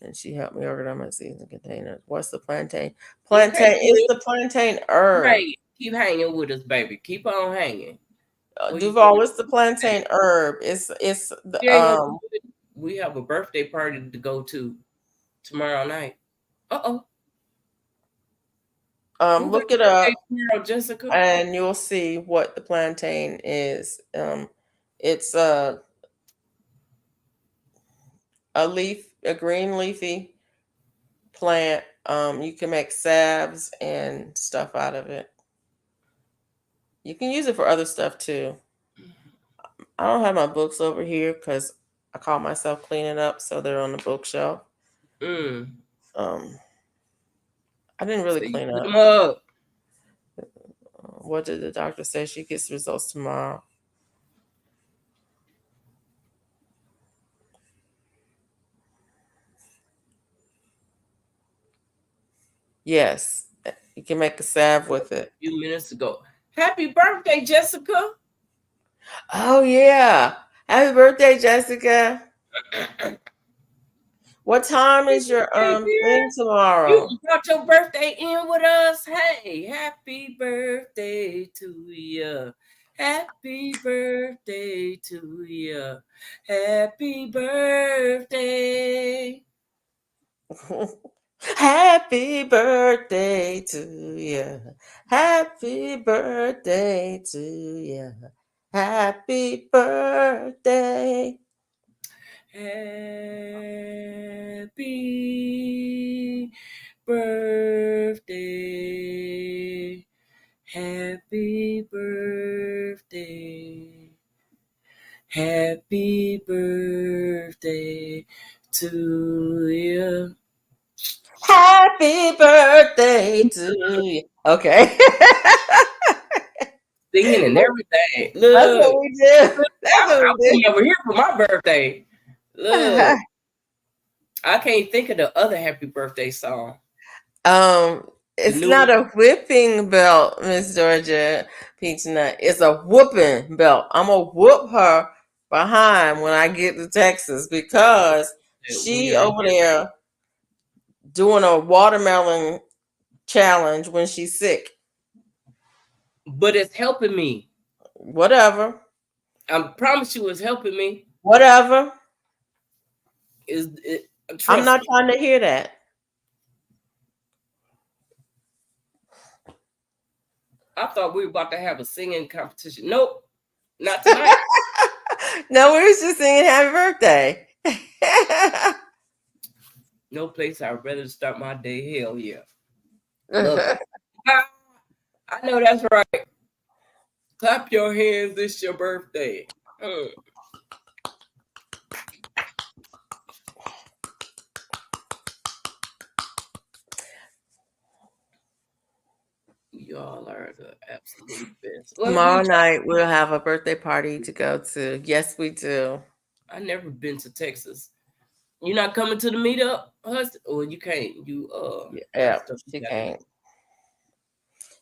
and she helped me organize my seeds and containers. What's the plantain? Okay, Plantain is Cliff. the plantain herb. Right. Keep hanging with us, baby. Keep on hanging. Before you go Duval, to it's the plantain herb. It's the she ain't gonna do it. We have a birthday party to go to tomorrow night. Uh-oh. Who got look it a birthday up tomorrow, Jessica? and you'll see what the plantain is. It's a green leafy plant. You can make salves and stuff out of it. You can use it for other stuff too. I don't have my books over here because I call myself cleaning up, so they're on the bookshelf. Mm. Um, I didn't really So you clean put them up. up. What did the doctor say? She gets results tomorrow. Yes. You can make a salve with it. A few minutes ago. Happy birthday, Jessica. Oh yeah. Happy birthday, Jessica. What time is your Hey, dear. thing tomorrow? You brought your birthday in with us. Hey, happy birthday to you. Happy birthday to you. Happy birthday. Happy birthday to you. Happy birthday to you. Happy birthday. Happy birthday. Happy birthday. Happy birthday to you. Happy birthday to you. Okay. Singing and everything. That's Look, what we do. That's what I'm we over here for my birthday. do. Look, I can't think of the other happy birthday song. The It's new not one. a whipping belt, Miss Georgia Peach Nut. It's a whooping belt. I'm gonna whoop her behind when I get to Texas because We she are over there doing a watermelon challenge when she's sick. but it's helping me. Whatever. I promise you, it's helping me. Whatever. Is it? I'm Trust not me. trying to hear that. I thought we were about to have a singing competition. Nope, not tonight. No, we was just singing happy birthday. No place I'd rather start my day. Hell yeah, love it. Ah, I know that's right. Clap your hands. It's your birthday. Y'all are the absolute best. Love Tomorrow you. night we'll have a birthday party to go to. Yes, we do. I never been to Texas. You're not coming to the meetup, husband? Or you can't. You got Yeah, stuff she you gotta do. can't.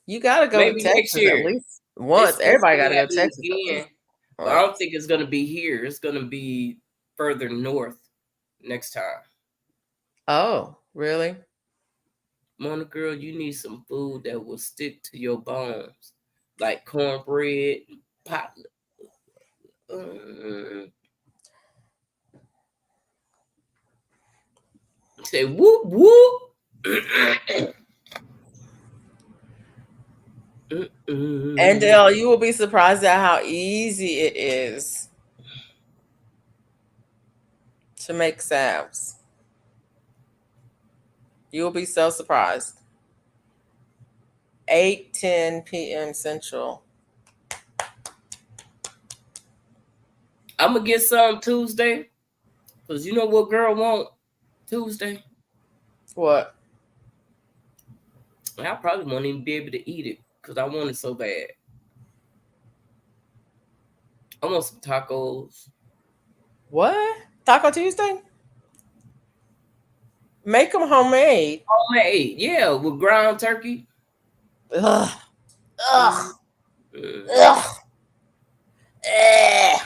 You gotta go to Maybe next Texas at year. least once. It's Everybody gonna gotta go to happen Texas at again, least but I once. don't think it's gonna be here. It's gonna be further north next time. Oh, really? Mona girl, you need some food that will stick to your bones, like cornbread, pot. Uh, say whoop whoop. And Dale, you will be surprised at how easy it is to make salves. You will be so surprised. 8:10 p.m. Central. I'm gonna get some Tuesday, cause you know what girl want Tuesday. What? I probably won't even be able to eat it because I want it so bad. I want some tacos. What? Taco Tuesday? Make them homemade. Homemade, yeah, with ground turkey. Ugh. Ugh. Mm, mm. Ugh. Eh.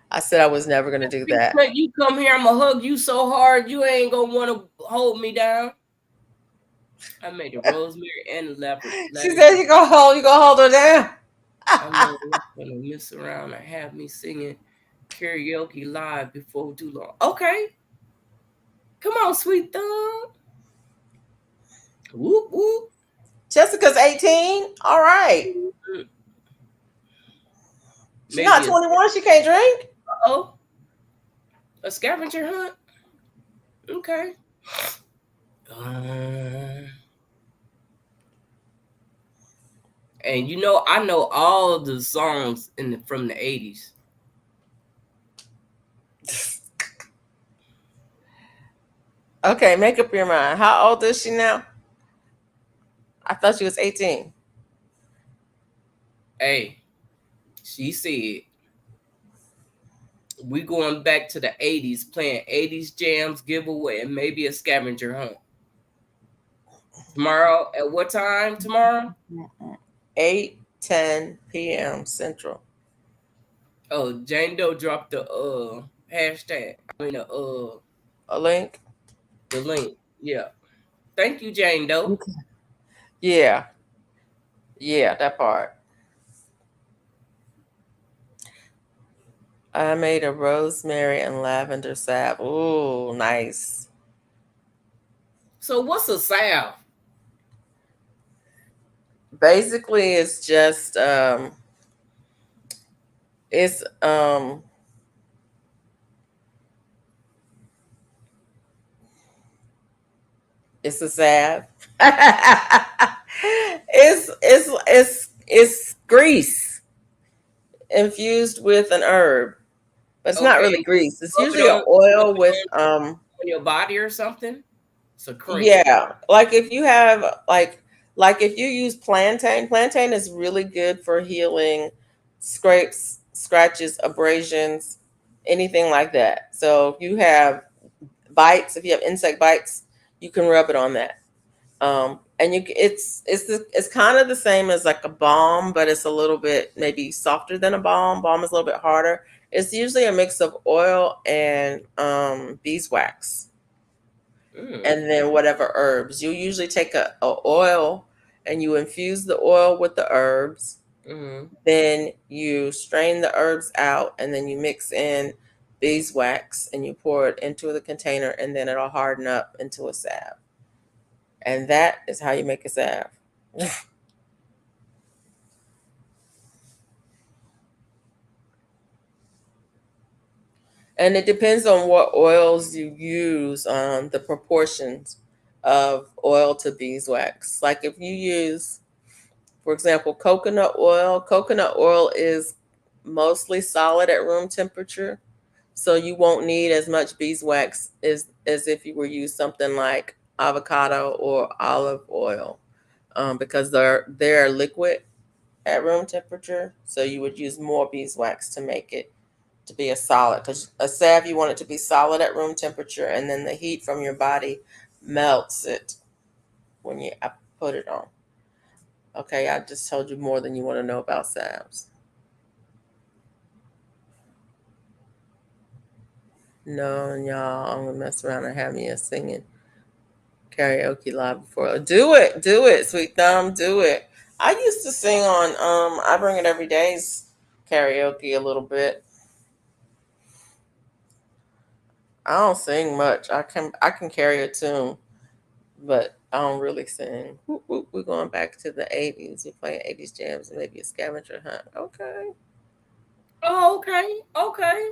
I said I was never gonna do that. You come here, I'm gonna hug you so hard you ain't gonna want to hold me down. I made the rosemary and the She said you gonna hold her down. I know it's gonna mess around and have me singing karaoke live before too long. Okay, come on, sweet thumb. Whoop whoop. Jessica's 18. All right. Mm, She's not maybe 21. She can't drink. a scavenger hunt. Okay. Uh, and you know, I know all the songs from the 80s. Okay, make up your mind. How old is she now? I thought she was 18. Hey, she said We going back to the 80s, playing 80s jams, giveaway, and maybe a scavenger hunt. Tomorrow, at what time tomorrow? 8:10 p.m. Central. Oh, Jane Doe dropped the hashtag. I mean A link? the link. Yeah. Thank you, Jane Doe. Okay. Yeah. Yeah, that part. I made a rosemary and lavender salve. Ooh, nice. So what's a salve? Basically, it's just it's it's a salve. It's grease infused with an herb, but it's not Okay, really grease. It's rub it usually an on, oil with on your body or something. It's a cream. yeah, like if you have like if you use plantain is really good for healing scrapes, scratches, abrasions, anything like that. So if you have bites, if you have insect bites, you can rub it on that. And it's kind of the same as like a balm, but it's a little bit maybe softer than a balm. Balm is a little bit harder. It's usually a mix of oil and beeswax, Mm, and then whatever herbs. You usually take a oil and you infuse the oil with the herbs. mm. Then you strain the herbs out, and then you mix in beeswax and you pour it into the container, and then it'll harden up into a salve. And that is how you make a salve. And it depends on what oils you use, the proportions of oil to beeswax. Like if you use, for example, coconut oil is mostly solid at room temperature. So you won't need as much beeswax as if you were use something like avocado or olive oil, because they're liquid at room temperature. So you would use more beeswax to make it to be a solid, because a salve you want it to be solid at room temperature, and then the heat from your body melts it when you put it on. Okay, I just told you more than you want to know about salves. No, y'all, I'm gonna mess around and have me a singing karaoke live before. Do it, sweet thumb, do it. I used to sing on I Bring It Every Day's karaoke a little bit. I don't sing much. I can carry a tune, but I don't really sing. Whoop, whoop, we're going back to the 80s. We're playing 80s jams and maybe a scavenger hunt. Okay. Oh, okay, okay.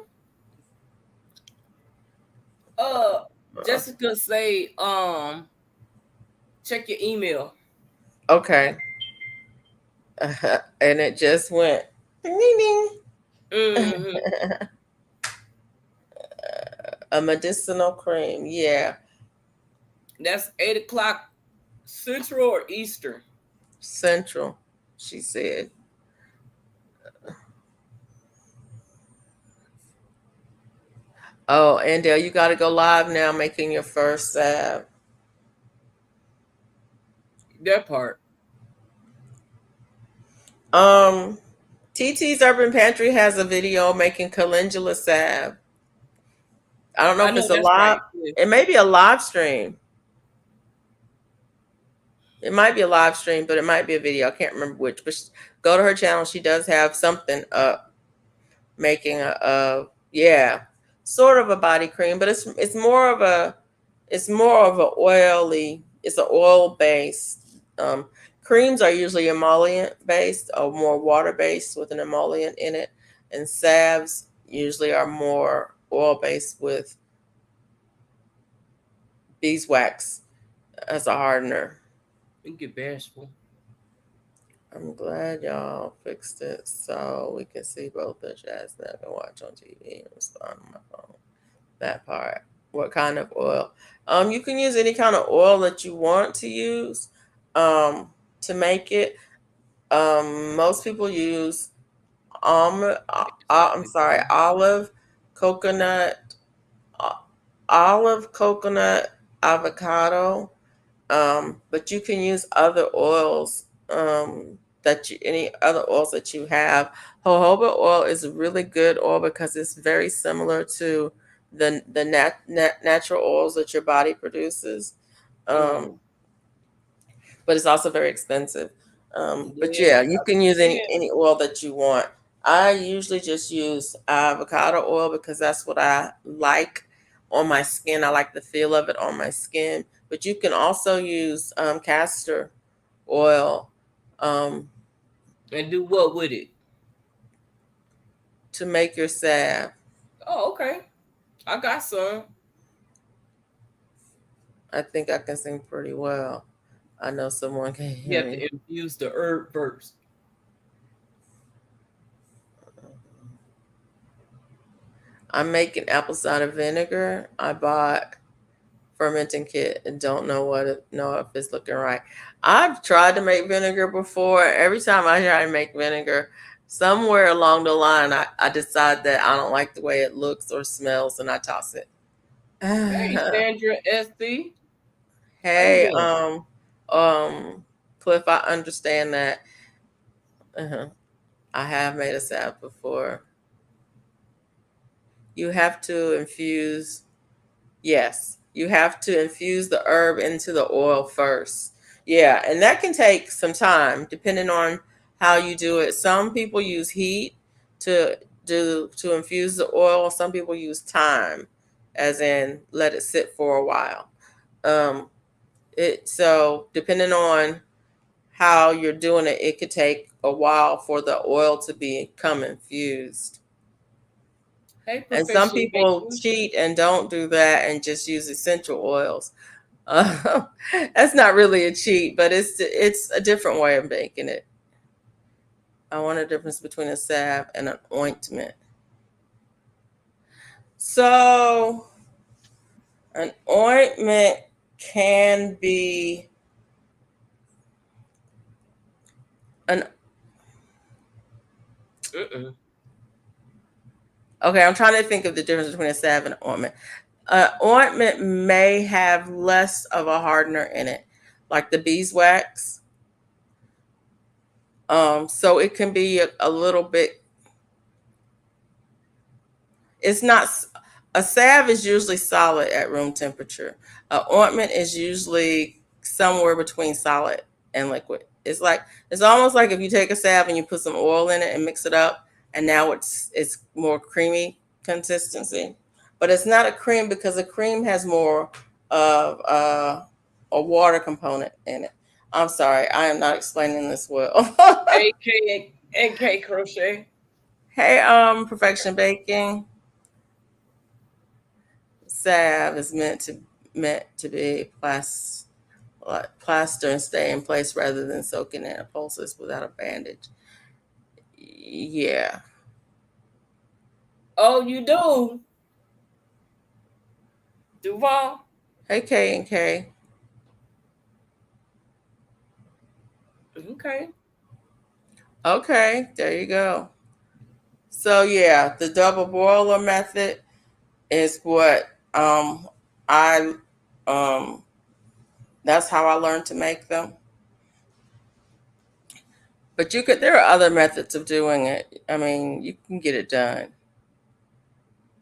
Uh, Jessica say, check your email. Okay. And it just went ding ding Hmm. ding. A medicinal cream. Yeah. That's 8 o'clock Central or Eastern. Central, she said. Oh, Andel, you got to go live now making your first salve. That part. Um, TT's Urban Pantry has a video making calendula salve. I don't know I if know it's a that's live. right. Yeah. It may be a live stream. It might be a live stream, but it might be a video. I can't remember which. But go to her channel. She does have something up making yeah, sort of a body cream, but it's more of a oily. It's an oil based. Creams are usually emollient based or more water based with an emollient in it, and salves usually are more oil based with beeswax as a hardener. You get bashful. I'm glad y'all fixed it so we can see both the chats that I can watch on TV and respond on my phone. That part. What kind of oil? You can use any kind of oil that you want to use to make it. Most people use I'm sorry, olive. coconut, o- olive, coconut, avocado. But you can use other oils, that you any other oils that you have. Jojoba oil is a really good oil because it's very similar to the natural oils that your body produces. Mm-hmm. Um, but it's also very expensive. But Yeah, yeah, that's you what can I'm use saying. any oil that you want. I usually just use avocado oil because that's what I like on my skin. I like the feel of it on my skin. But you can also use castor oil, um, And do what with it? to make your salve. Oh, okay. I got some. I think I can sing pretty well. I know someone can You hear have me. to infuse the herb first. I'm making apple cider vinegar. I bought fermenting kit and don't know if it's looking right. I've tried to make vinegar before. Every time I try to make vinegar, somewhere along the line, I decide that I don't like the way it looks or smells, and I toss it. Hey, Sandra SC. How you Hey, doing? Cliff, I understand that. uh I have made a salad before. You have to infuse Yes, you have to infuse the herb into the oil first. Yeah, and that can take some time depending on how you do it. Some people use heat to to infuse the oil. Some people use time, as in let it sit for a while. Um, so depending on how you're doing it, it could take a while for the oil to become infused. Hey, And some Perfection people Baking. cheat and don't do that and just use essential oils. Uh, that's not really a cheat, but it's a different way of making it. I want a difference between a salve and an ointment. So an ointment can be an Mm-mm. okay. I'm trying to think of the difference between a salve and an ointment. Ointment may have less of a hardener in it, like the beeswax. So it can be a little bit. It's not A salve is usually solid at room temperature. An ointment is usually somewhere between solid and liquid. It's almost like if you take a salve and you put some oil in it and mix it up, and now it's more creamy consistency. But it's not a cream because a cream has more of a water component in it. I'm sorry, I am not explaining this well. AK and K Crochet. Hey, Perfection Baking. Salve is meant to be like plaster and stay in place rather than soaking in a poultice without a bandage. Yeah. Oh, you do, Duval. Hey, K and K. Okay. Okay, there you go. So yeah, the double boiler method is what I um that's how I learned to make them. But there are other methods of doing it. I mean, you can get it done.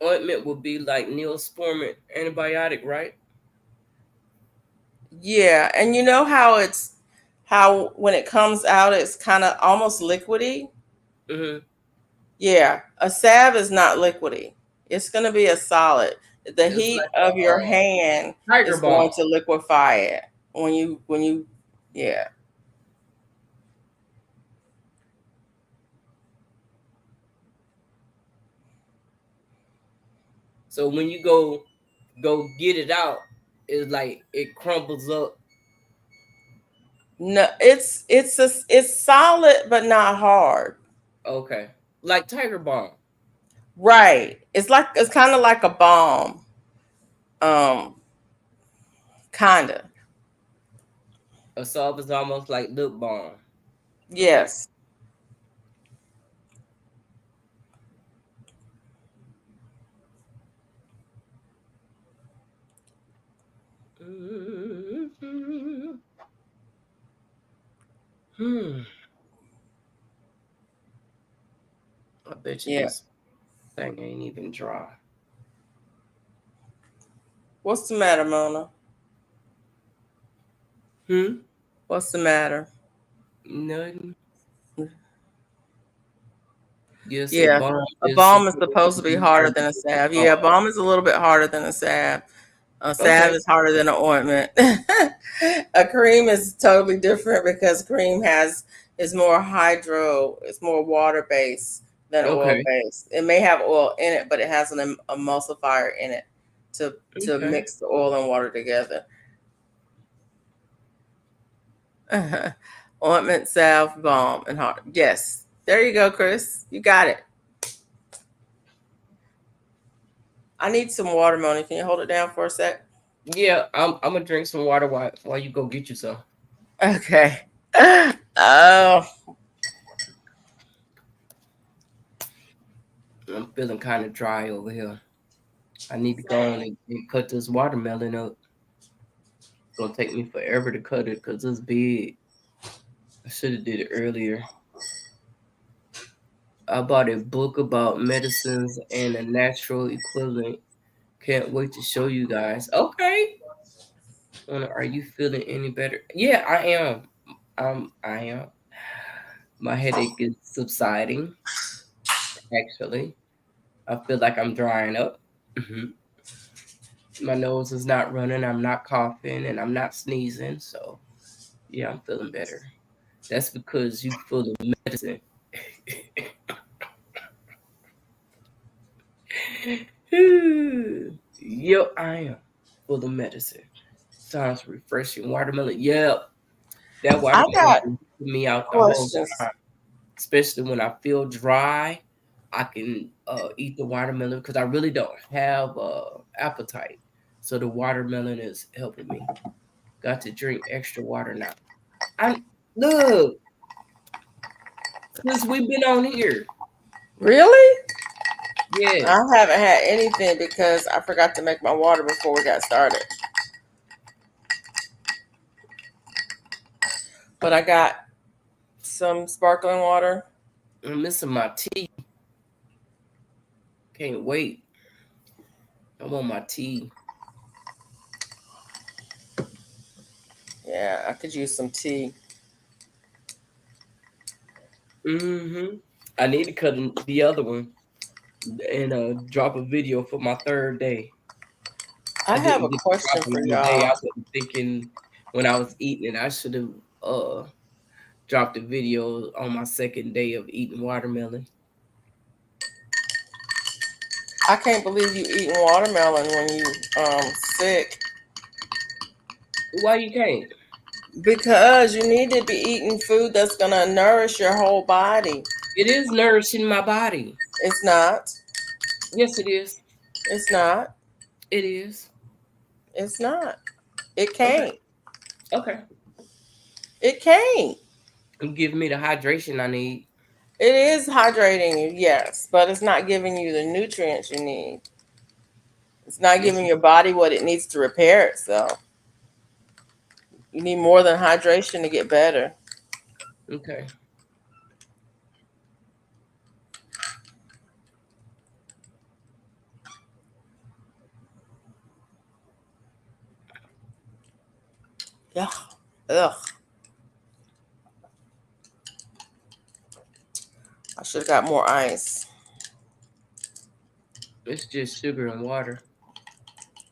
Ointment would be like Neosporin antibiotic, right? Yeah, and you know how how when it comes out it's kind of almost liquidy. Mm-hmm. Yeah, a salve is not liquidy. It's going to be a solid. The It's heat like a of your hand Tiger is going Balm. to liquefy it when you yeah. So when you go get it out, it's like it crumbles up. No, it's solid but not hard. Okay. Like Tiger Balm. Right. It's kind of like a balm. Um kind of. A salve is almost like lip balm. Okay. Yes. Mhm. Hmm. I bet you Yeah. this thing ain't even dry. What's the matter, Mona? Hmm. What's the matter? Nothing. You say Yeah. bomb A is balm is supposed supposed to to be be harder harder than a than salve. bomb. Yeah, balm is a little bit harder than a salve. A salve Okay. is harder than an ointment. A cream is totally different because cream is more hydro, it's more water based than oil Okay. based. It may have oil in it, but it has an emulsifier in it to Okay. mix the oil and water together. Ointment, salve, balm, and hard. Yes, there you go, Chris. You got it. I need some water, Moni. Can you hold it down for a sec? Yeah, I'm gonna drink some water while you go get you some. Okay. Oh, I'm feeling kind of dry over here. I need to go on and cut this watermelon up. It's gonna take me forever to cut it because it's big. I should have did it earlier. I bought a book about medicines and a natural equivalent. Can't wait to show you guys. Okay. Are you feeling any better? Yeah, I am. I am. My headache is subsiding, actually. I feel like I'm drying up. My nose is not running. I'm not coughing and I'm not sneezing. So, yeah, I'm feeling better. That's because you full of medicine. Yep, I am full of medicine. Sounds refreshing. Watermelon. Yep. That I watermelon got been keeping me out the whole questions. time. Especially when I feel dry, I can eat the watermelon because I really don't have appetite. So the watermelon is helping me. Got to drink extra water now. I look since we've been on here. Really? Yes, I haven't had anything because I forgot to make my water before we got started. But I got some sparkling water. I'm missing my tea. Can't wait. I want my tea. Yeah, I could use some tea. I need to cut the other one and drop a video for my third day. I I have didn't a get to drop question it for on the day. y'all. I was thinking when I was eating it, I should have dropped a video on my second day of eating watermelon. I can't believe you eating watermelon when you sick. Why you can't? Because you need to be eating food that's gonna nourish your whole body. It is nourishing my body. It's not. Yes, it is. It's not. It is. It's not. It Okay. can't. Okay. It can't. You give me the hydration I need. It is hydrating you, yes, but it's not giving you the nutrients you need. It's not Yes. giving your body what it needs to repair itself. You need more than hydration to get better. Okay. Yeah. Ugh. I should have got more ice. It's just sugar and water.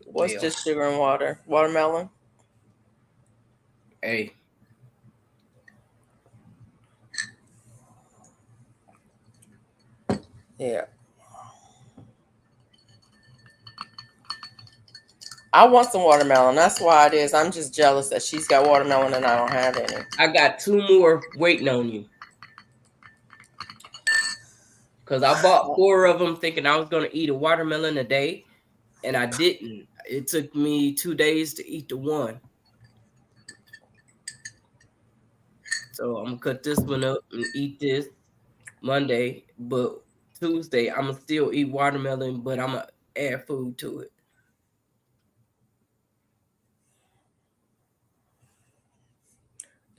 What's Well, just sugar and water? Watermelon? hey, Yeah. I want some watermelon. That's why it is. I'm just jealous that she's got watermelon and I don't have any. I got 2 more waiting on you. Because I bought 4 of them thinking I was going to eat a watermelon a day, and I didn't. It took me 2 days to eat the one. So I'm going to cut this one up and eat this Monday. But Tuesday, I'm going to still eat watermelon, but I'm going to add food to it.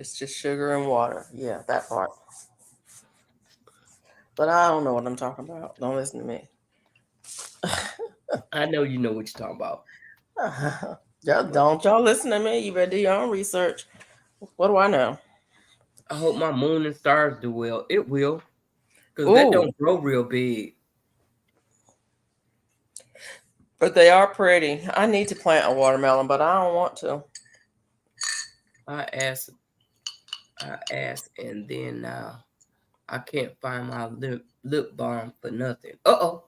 It's just sugar and water. Yeah, that part. But I don't know what I'm talking about. Don't listen to me. I know you know what you're talking about. Don't y'all listen to me. You better do your own research. What do I know? I hope my moon and stars do well. It will, because that Ooh, don't grow real big. but they are pretty. I need to plant a watermelon, but I don't want to. I asked, and then I can't find my lip balm for nothing. Uh-oh.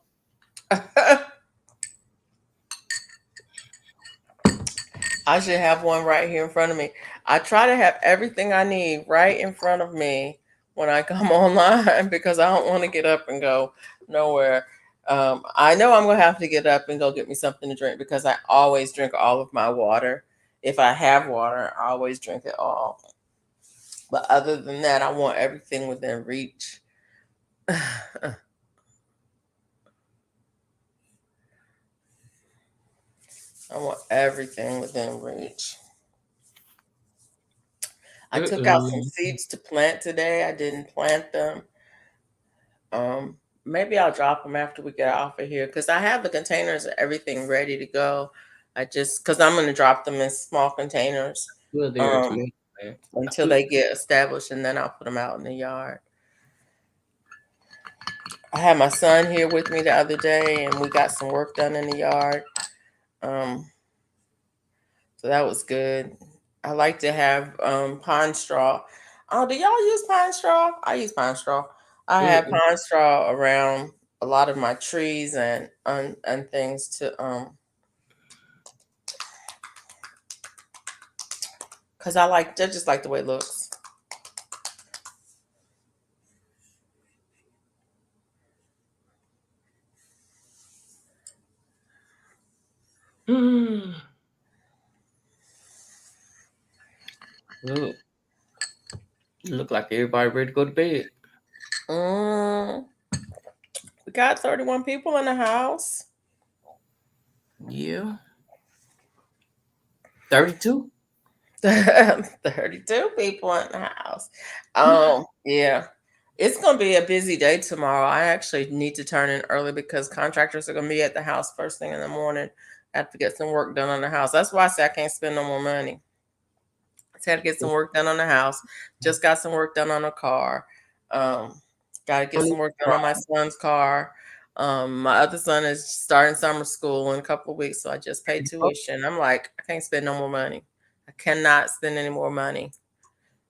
I should have one right here in front of me. I try to have everything I need right in front of me when I come online because I don't want to get up and go nowhere. I know I'm going to have to get up and go get me something to drink because I always drink all of my water. If I have water, I always drink it all. But other than that, I want everything within reach. I want everything within reach. I took out some seeds to plant today. I didn't plant them. Maybe I'll drop them after we get off of here because I have the containers and everything ready to go. Because I'm going to drop them in small containers Well, there to me. until they get established, and then I'll put them out in the yard. I had my son here with me the other day, and we got some work done in the yard. So that was good. I like to have pine straw. Oh, do y'all use pine straw? I use pine straw. I have pine straw around a lot of my trees and things to because I just like the way it looks. Look, look like everybody ready to go to bed. We got 31 people in the house. Yeah. 32? 32 people in the house. Yeah. It's going to be a busy day tomorrow. I actually need to turn in early because contractors are going to be at the house first thing in the morning. I have to get some work done on the house. That's why I say I can't spend no more money. I had to get some work done on the house. Just got some work done on a car. Got to get some work done on my son's car. My other son is starting summer school in a couple of weeks, so I just paid tuition. I'm like, I can't spend no more money. I cannot spend any more money.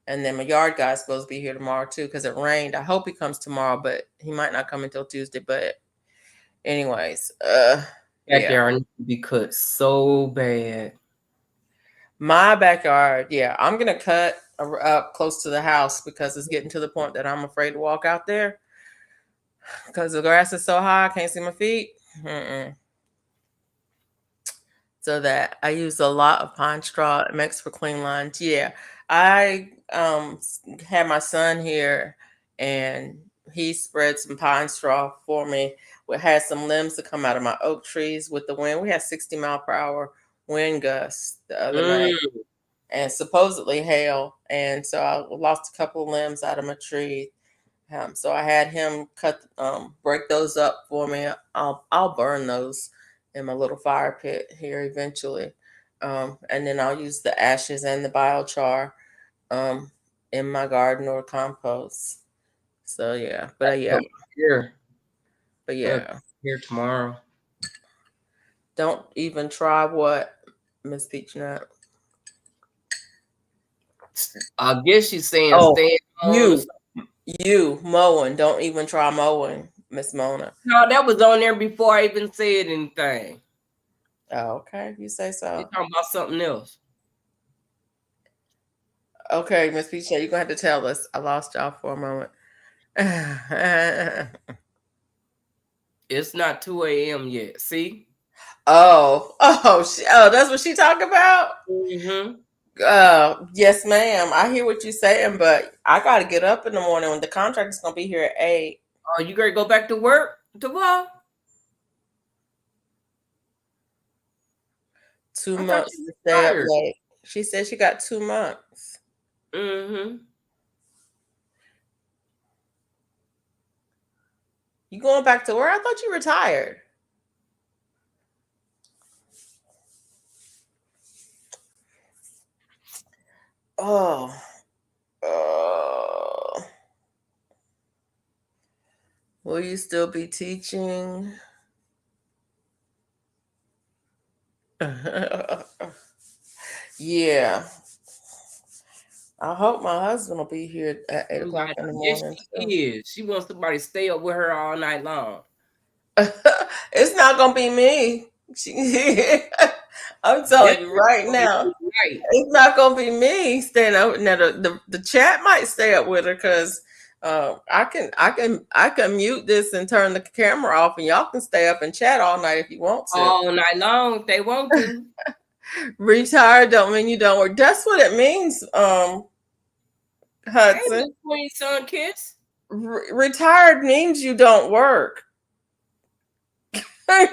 And then my yard guy's supposed to be here tomorrow too because it rained. I hope he comes tomorrow, but he might not come until Tuesday. But anyways, yeah. Backyard needs to be cut so bad. My backyard, yeah, I'm gonna cut up close to the house because it's getting to the point that I'm afraid to walk out there because the grass is so high I can't see my feet. So that I use a lot of pine straw. It makes for clean lines. Yeah, I had my son here and he spread some pine straw for me. We had some limbs to come out of my oak trees with the wind. We had 60-mile-per-hour wind gusts the other night and supposedly hail. And so I lost a couple of limbs out of my tree. So I had him break those up for me. I'll burn those in my little fire pit here eventually. And then I'll use the ashes and the biochar in my garden or compost. So yeah, but yeah. Here tomorrow. Don't even try what, Miss Peachnut? I guess she's saying stay you mowing. Don't even try mowing, Miss Mona. No, that was on there before I even said anything. Oh, okay. You say so. You're talking about something else. Okay, Miss Peachnut, you're going to have to tell us. I lost y'all for a moment. It's not 2 a.m. yet. See? That's what she talking about? Mm-hmm. Yes, ma'am. I hear what you're saying, but I got to get up in the morning when the contractor's going to be here at 8. Oh, you got to go back to work tomorrow? 2 months to stay up late. She said she got 2 months. Mm-hmm. You going back to work? I thought you retired. Oh. Will you still be teaching? Yeah. I hope my husband will be here at 8 o'clock in the Yes, morning. she is. She wants somebody to stay up with her all night long. It's not gonna be me. I'm telling you right now, Right. it's not gonna be me staying up. Now the chat might stay up with her because I can mute this and turn the camera off, and y'all can stay up and chat all night if you want to. All night long if they want to. Retired don't mean you don't work. That's what it means, Hudson. Hey, Queen Sun Kiss. Retired means you don't work. Hey,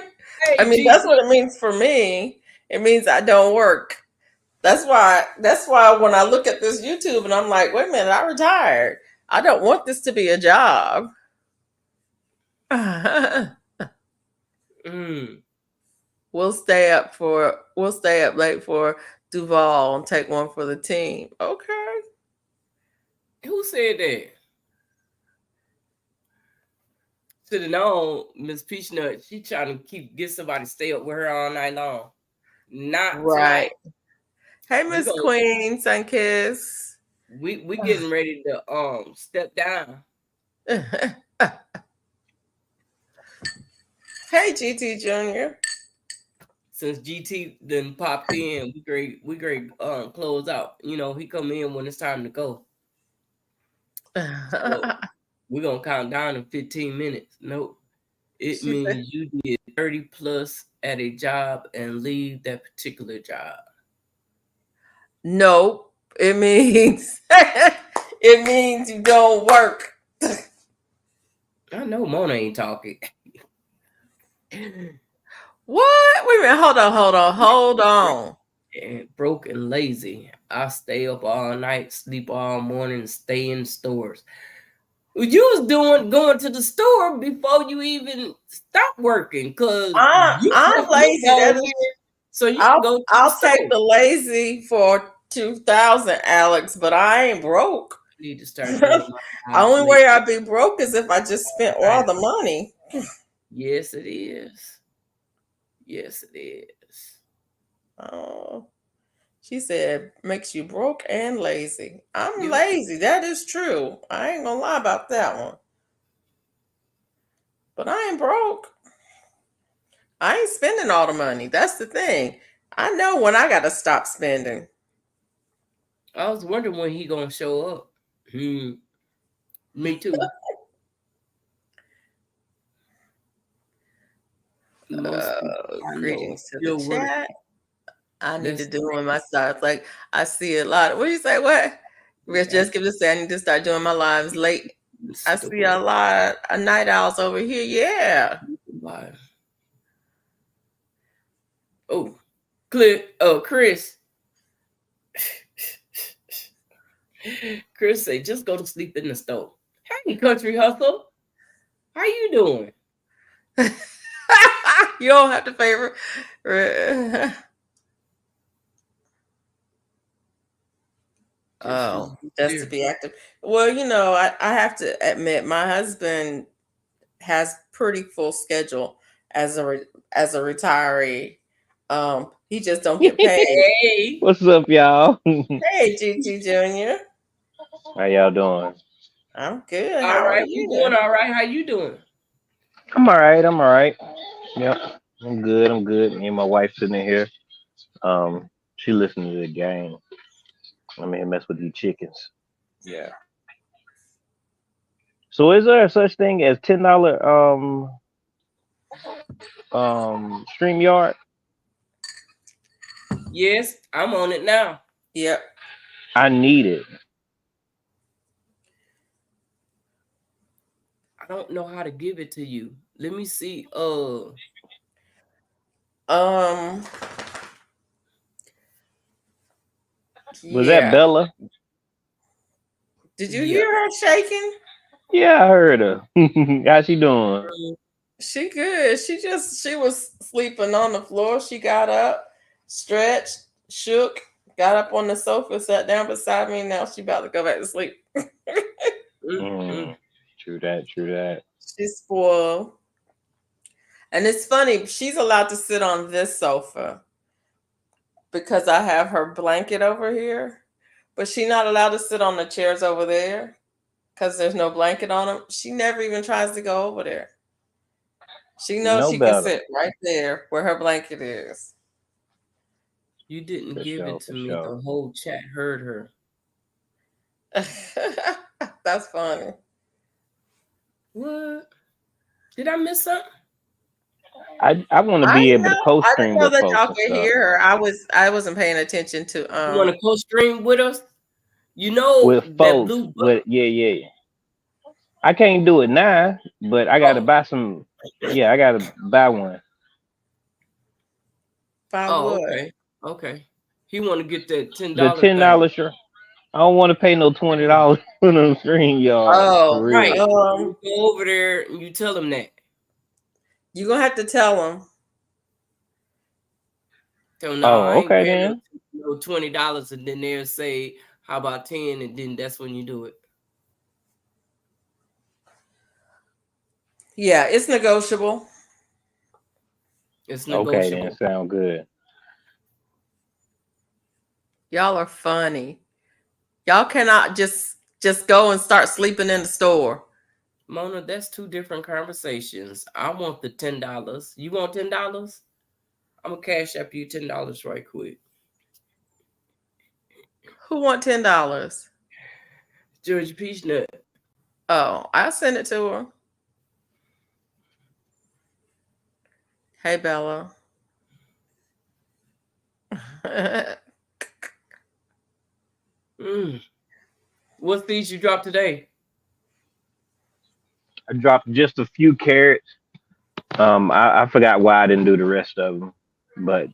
I mean, that's what it means for me. It means I don't work. That's why when I look at this YouTube and I'm like, wait a minute, I retired. I don't want this to be a job. We'll stay up late for Duval and take one for the team. Okay. Who said that? Should have known Miss Peachnut. She trying to get somebody to stay up with her all night long. Not right. tonight. Hey, Miss Queen, Sunkiss. We getting ready to step down. Hey, GT Junior. Since GT then popped in, we great close out. You know, he come in when it's time to go. So we're gonna count down in 15 minutes. Nope. It means you did 30 plus at a job and leave that particular job. Nope. It means you don't work. I know Mona ain't talking. What? Wait a minute. Hold on. And broke and lazy. I stay up all night, sleep all morning, stay in stores. You was going to the store before you even stop working because I'm lazy. So you can go. I'll take the lazy for 2,000, Alex, but I ain't broke. I need to start doing my only way I'd be broke is if I just spent all the money. Yes, it is. Yes, it is. Oh, she said makes you broke and lazy. I'm lazy. That is true. I ain't gonna lie about that one. But I ain't broke. I ain't spending all the money. That's the thing. I know when I gotta stop spending. I was wondering when he gonna show up. Me too. Greetings to the chat. I need to do one myself. Like I see a lot. What do you say? What? Rich, just give this. I need to start doing my lives late. I see a lot of night owls over here. Yeah. Oh, Chris. Chris say, just go to sleep in the stove. Hey, Country Hustle. How you doing? You don't have to favor. Oh, just to be active. Well, you know, I have to admit, my husband has pretty full schedule as a retiree. He just don't get paid. Hey. What's up, y'all? Hey, GT Junior. How y'all doing? I'm good. All right, you doing all right? How you doing? I'm all right. Yep, I'm good. Me and my wife sitting in here. She listening to the game. I'm here mess with these chickens. Yeah. So is there such thing as $10 StreamYard? Yes, I'm on it now. Yep. I need it. I don't know how to give it to you. Let me see. Was that Bella? Did you Yeah. hear her shaking? Yeah, I heard her. How she doing? She good. She was sleeping on the floor. She got up, stretched, shook, got up on the sofa, sat down beside me. Now she about to go back to sleep. Mm, true that. True that. She's spoiled. And it's funny, she's allowed to sit on this sofa because I have her blanket over here, but she's not allowed to sit on the chairs over there because there's no blanket on them. She never even tries to go over there. She knows No she can better. sit right there where her blanket is. You didn't For give sure. it to For me. sure. The whole chat heard her. That's funny. What? Did I miss something? I want to be able to I didn't co-stream know with that folks y'all and could stuff. hear her. I wasn't paying attention to You want to co-stream with us? You know With that folks. blue button. With yeah. I can't do it now, but I got to buy some. Yeah, I got to buy one. Oh, okay. He want to get that $10 The thing. $10 shirt. I don't want to pay no $20 for them StreamYard. Oh, for real. Right. You go over there and you tell him that. You're gonna have to tell him. So no, I ain't okay paying then. no $20, and then they'll say, "How about 10?" And then that's when you do it. Yeah, it's negotiable. It's Okay negotiable. then, sound good. Y'all are funny. Y'all cannot just go and start sleeping in the store. Mona, that's two different conversations. I want the $10. You want $10? I'm gonna cash up you $10 right quick. Who want $10? George Peachnut. Oh, I'll send it to her. Hey, Bella. What seeds you dropped today? I dropped just a few carrots. I forgot why I didn't do the rest of them, but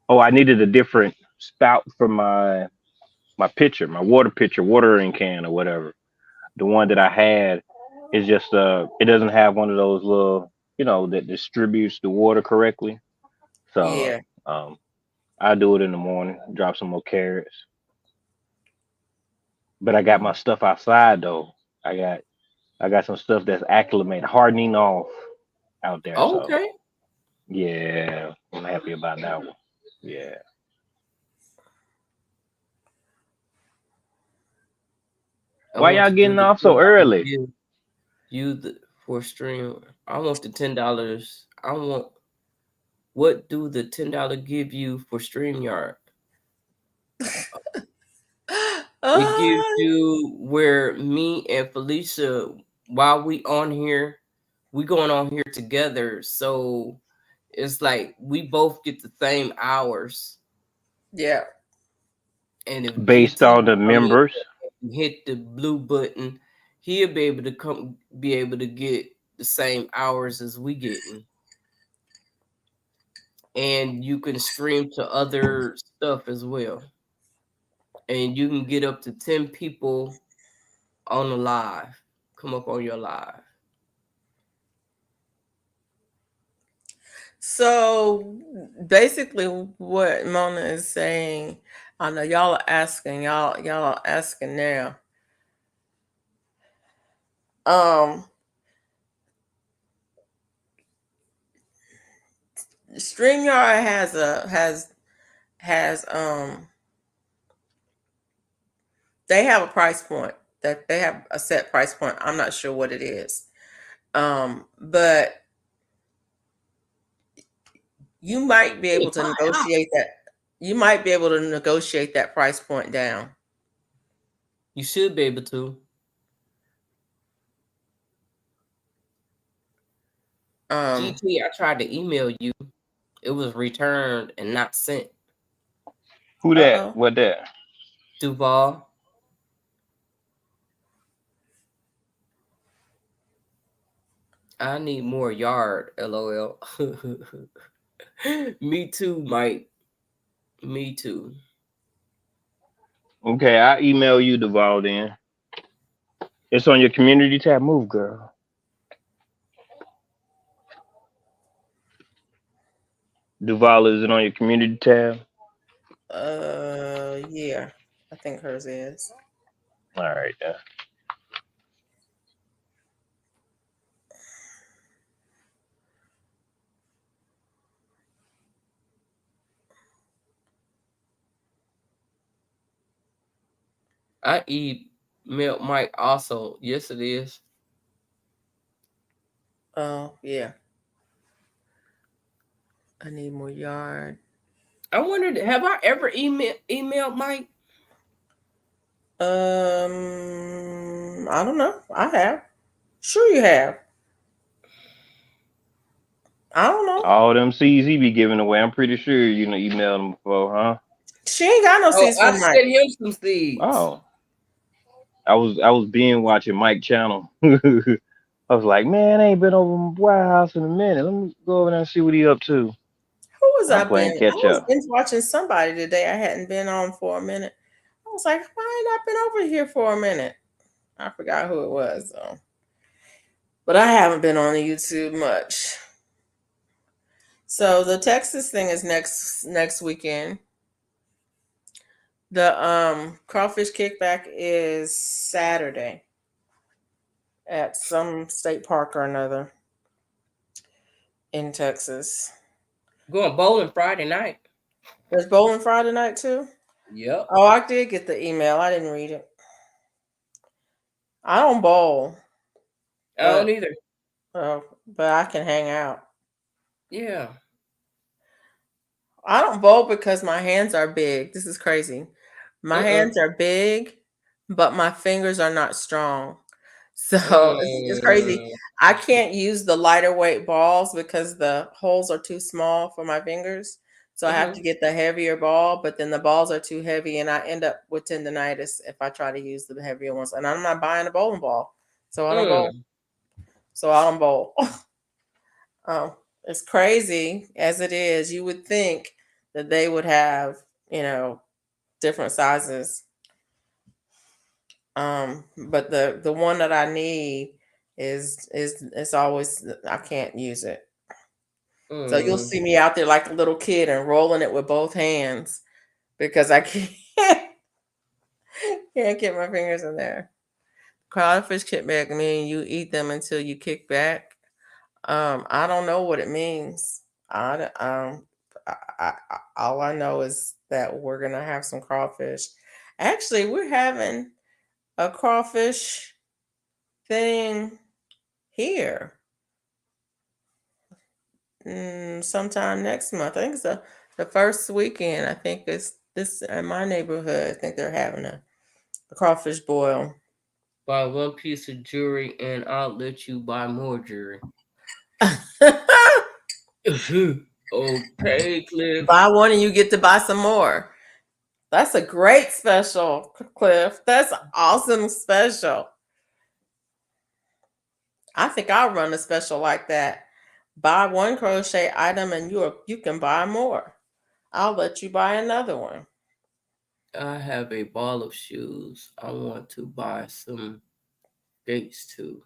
I needed a different spout for my pitcher, my water pitcher, watering can or whatever. The one that I had is just it doesn't have one of those little, that distributes the water correctly. So Yeah. I do it in the morning, drop some more carrots. But I got my stuff outside though. I got some stuff that's acclimated, hardening off out there. Oh, So okay. yeah, I'm happy about that one. Yeah. Why y'all getting off so early? For stream. I want the $10. What do the $10 give you for StreamYard? It gives you where me and Felicia, while we on here, we going on here together. So it's like we both get the same hours. Yeah. And if Based on the members, hit the blue button, he'll be able to get the same hours as we getting. And you can stream to other stuff as well. And you can get up to 10 people on the live. Come up on your live. So basically what Mona is saying, I know y'all are asking now. StreamYard has they have a price point, that they have a set price point. I'm not sure what it is. But you might be able to negotiate that. You might be able to negotiate that price point down. You should be able to. GT, I tried to email you. It was returned and not sent. Who that? What that? Duval. I need more yard, LOL. Me too, Mike. Me too. Okay, I email you, Duval, then. It's on your community tab. Move, girl. Duval, is it on your community tab? Yeah, I think hers is. All right, then. I eat milk Mike also. Yes, it is. Oh, yeah. I need more yard. I wondered, have I ever emailed Mike? I don't know. I have. Sure, you have. I don't know. All them seeds he be giving away, I'm pretty sure you know emailed him before, huh? She ain't got no Oh, seeds I from Mike. sent him some seeds. Oh, I was being watching Mike channel. I was like, man, I ain't been over my White House in a minute. Let me go over there and see what he up to. Who was I'm I playing been? I catch was up. binge watching somebody today. I hadn't been on for a minute. I was like, why ain't I been over here for a minute? I forgot who it was though. But I haven't been on the YouTube much. So the Texas thing is next weekend. The crawfish kickback is Saturday at some state park or another in Texas. Going bowling Friday night. There's bowling Friday night too. Yep. Oh, I did get the email. I didn't read it. I don't bowl, I don't but either. but I can hang out. Yeah. I don't bowl because my hands are big. This is crazy. My hands are big, but my fingers are not strong. So it's crazy. Mm. I can't use the lighter weight balls because the holes are too small for my fingers. So I have to Mhm. get the heavier ball, but then the balls are too heavy and I end up with tendonitis if I try to use the heavier ones. And I'm not buying a bowling ball. So I don't bowl. Mm. So I don't bowl. It's crazy as it is. You would think that they would have, different sizes. But the one that I need is it's always I can't use it. So you'll Mm. see me out there like a little kid and rolling it with both hands because I can't can't get my fingers in there. Crawfish kickback mean you eat them until you kick back. I don't know what it means. All I know is that we're gonna have some crawfish. Actually, we're having a crawfish thing here sometime next month. I think it's the first weekend. I think it's this in my neighborhood. I think they're having a crawfish boil. Buy one piece of jewelry and I'll let you buy more jewelry. Okay, Cliff. Buy one and you get to buy some more. That's a great special, Cliff. That's awesome special. I think I'll run a special like that. Buy one crochet item and you can buy more. I'll let you buy another one. I have a ball of shoes. I want to buy some skates too.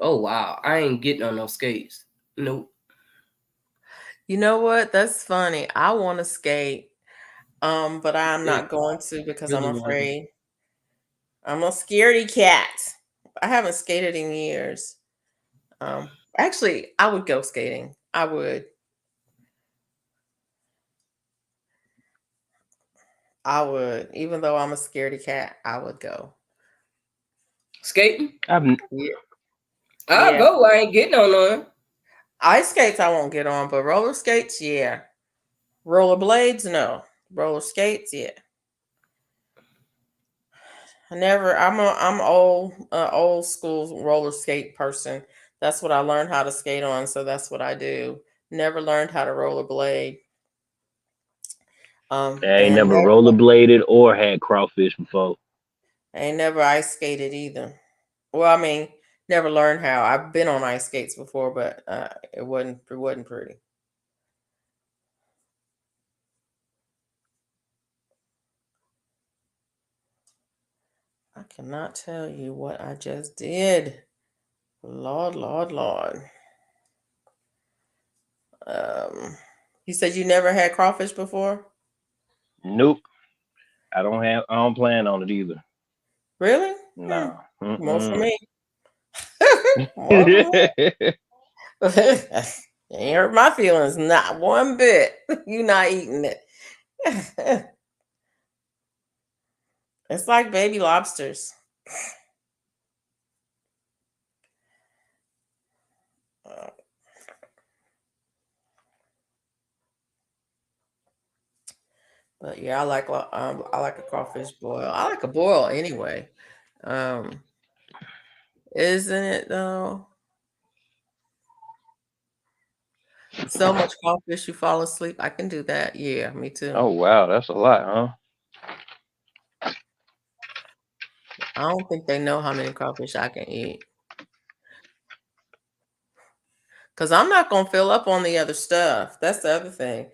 Oh wow, I ain't getting on no skates. Nope. You know what? That's funny. I want to skate, but I'm It not going to because I'm really want afraid. I'm a scaredy cat. I haven't skated in years. Actually, I would go skating. I would. I would. Even though I'm a scaredy cat, I would go. skating. Yeah. I'll Yeah. go. I ain't getting on none. Ice skates I won't get on, but roller skates, yeah. Roller blades, no. Roller skates, yeah. I'm old school roller skate person. That's what I learned how to skate on, so that's what I do. Never learned how to roller blade. I ain't And never rollerbladed or had crawfish before. I ain't never ice skated either. Well, I mean, never learned how. I've been on ice skates before, but it wasn't pretty. I cannot tell you what I just did. Lord, Lord, Lord. You said you never had crawfish before? Nope. I don't plan on it either. Really? No. More for Mm-mm. me. More for me. You ain't hurt my feelings, not one bit. You not eating it. It's like baby lobsters. Uh, But yeah, I like a crawfish boil. I like a boil anyway. Um, isn't it though? So much crawfish you fall asleep. I can do that. Yeah, me too. Oh wow, that's a lot, huh? I don't think they know how many crawfish I can eat. Cause I'm not gonna fill up on the other stuff. That's the other thing.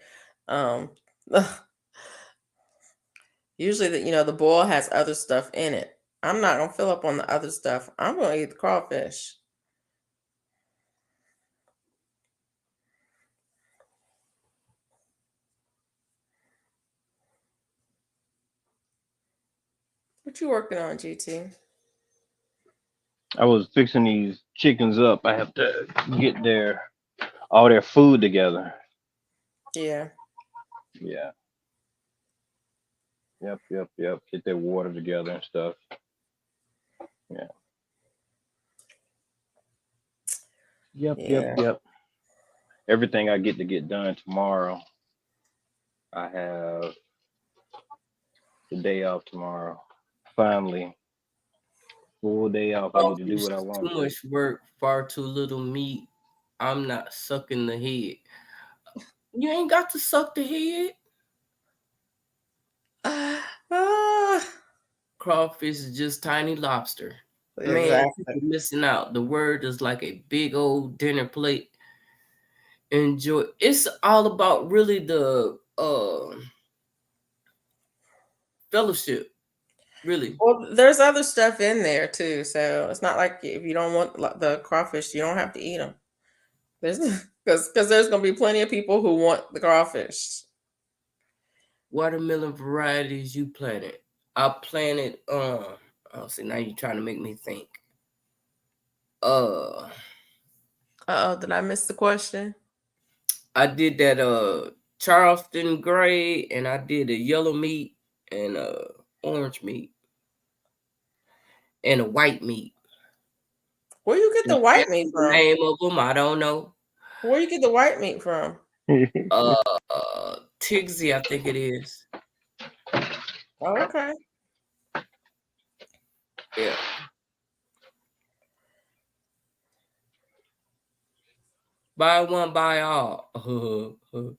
Um, usually the boil has other stuff in it. I'm not gonna fill up on the other stuff. I'm gonna eat the crawfish. What you working on, GT? I was fixing these chickens up. I have to get all their food together. Yeah. Yeah. Yep. Get their water together and stuff. Yeah. Yeah. Yep. Everything I get to get done tomorrow. I have the day off tomorrow. Finally, full day off. I get to do Crawfish what I is want too to. much work, far too little meat. I'm not sucking the head. You ain't got to suck the head. Ah, Crawfish is just tiny lobster. Man, exactly. people missing out. The word is like a big old dinner plate. Enjoy. It's all about really the fellowship. Really. Well, there's other stuff in there too, so it's not like if you don't want the crawfish, you don't have to eat them. There's because there's gonna be plenty of people who want the crawfish. Watermelon varieties you planted. I planted oh see, now you're trying to make me think. Oh, did I miss the question? I did that Charleston gray, and I did a yellow meat and orange meat and a white meat. Where you get And the I white can't meat see the from? name of them. I don't know. Where you get the white meat from? Tigsy, I think it is. Oh, okay. Yeah. Buy one, buy all. I'm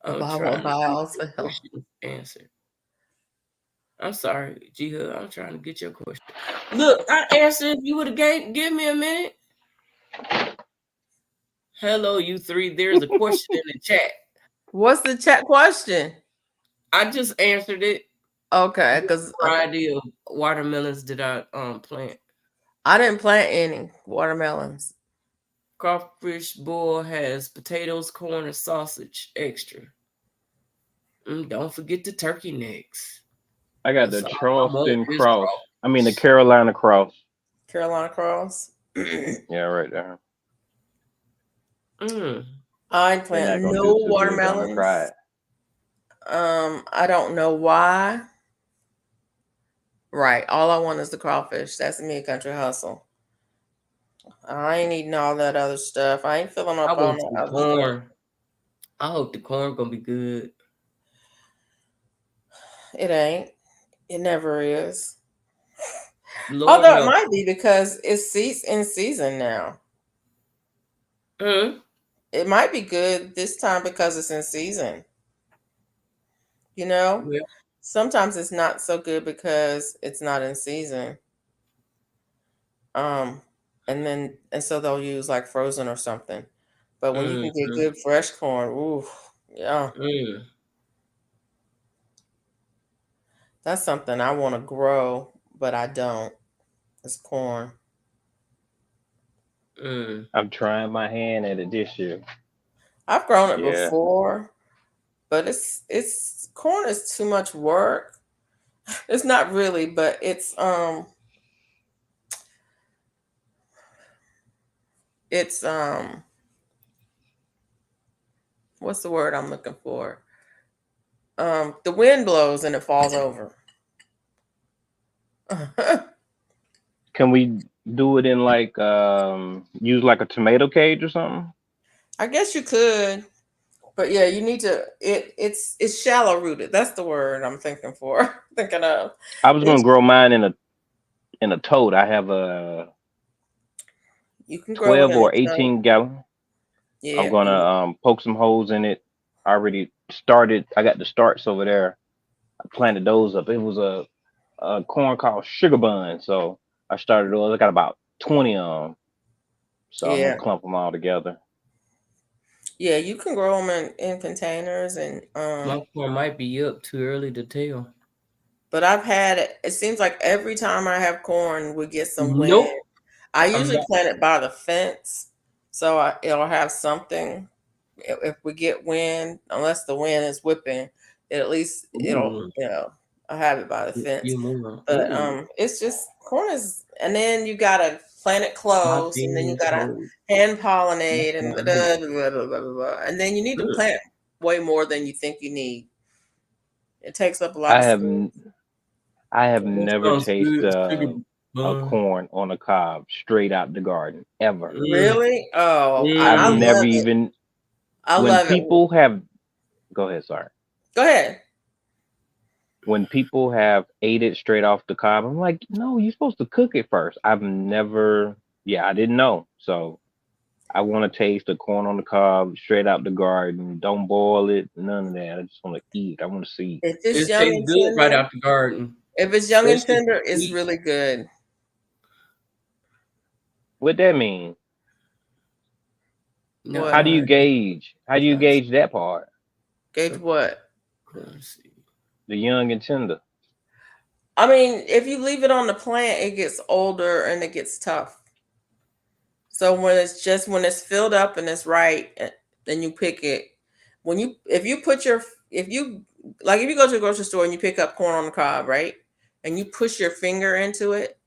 Buy trying one, to buy get all your sale. question answered. I'm sorry, G Hood. I'm trying to get your question. Look, I answered. You would have give me a minute. Hello, you three. There's a question in the chat. What's the chat question? I just answered it. Okay, What because variety of watermelons did I plant? I didn't plant any watermelons. Crawfish boil has potatoes, corn, and sausage extra. Don't forget the turkey necks. I got the That's all I want Charleston is cross. I mean the crawfish. Carolina cross. Carolina Cross. Yeah, right there. I ain't They're not planting gonna no do too good, but I'm gonna try watermelons. it. I don't know why. Right. All I want is the crawfish. That's me, country hustle. I ain't eating all that other stuff. I ain't filling I up on want that some other stuff. corn. I hope the corn gonna be good. It ain't. It never is. Lord Although it help. might be because it's in season now. It might be good this time because it's in season. Yeah. Sometimes it's not so good because it's not in season. And so they'll use like frozen or something. But when you can get good fresh corn, ooh, yeah. That's something I want to grow, but I don't. It's corn. Mm. I'm trying my hand at it this year. I've grown it Yeah. before, but it's corn is too much work. It's not really, but it's what's the word I'm looking for? The wind blows and it falls over. Can we do it in like use like a tomato cage or something? I guess you could, but yeah, you need to. It's shallow rooted. That's the word I'm thinking for. Thinking of. I was gonna It's, grow mine in a tote. I have a you can grow it 12 in a or tub. 18 gallon. I'm Yeah, gonna poke some holes in it. I already started. I got the starts over there. I planted those up. It was a corn called sugar bun. So I started those. I got about 20 of them. So I'm gonna yeah, clump them all together. yeah. You can grow them in containers, and My corn might be up too early to tell. but I've had it. It seems like every time I have corn, we get some wind. Nope. I I'm usually not. plant it by the fence, so it'll have something. If we get wind, unless the wind is whipping, at least it'll, Ooh, I'll have it by the a fence. few more. But Ooh, it's just corn is, and then you gotta plant it my close, and then you fingers gotta hold. hand My pollinate, and corn hurt. and then you need to Mm. plant way more than you think you need. It takes up a lot I of have space. I have That never sounds tasted good. Sugar a bun. corn on a cob straight out the garden ever. Mm. Really? Oh, and I've I Mm. never love it. even I when love it. people have go ahead, sorry. Go ahead. When people have ate it straight off the cob, I'm like, no, you're supposed to cook it first. I've never, yeah, I didn't know. So I want to taste the corn on the cob straight out the garden. Don't boil it, none of that. I just want to eat. I want to see. If it's It young tastes and good right tender, out the garden, if it's young and especially if tender, it's it's sweet. really good. What that mean? No, What? How do you I gauge? How do you let's gauge that part? Gauge what? see. The young and tender. I mean, if you leave it on the plant, it gets older and it gets tough. So when it's filled up and it's right, then you pick it. If you put your if you like if you go to the grocery store and you pick up corn on the cob, right? And you push your finger into it,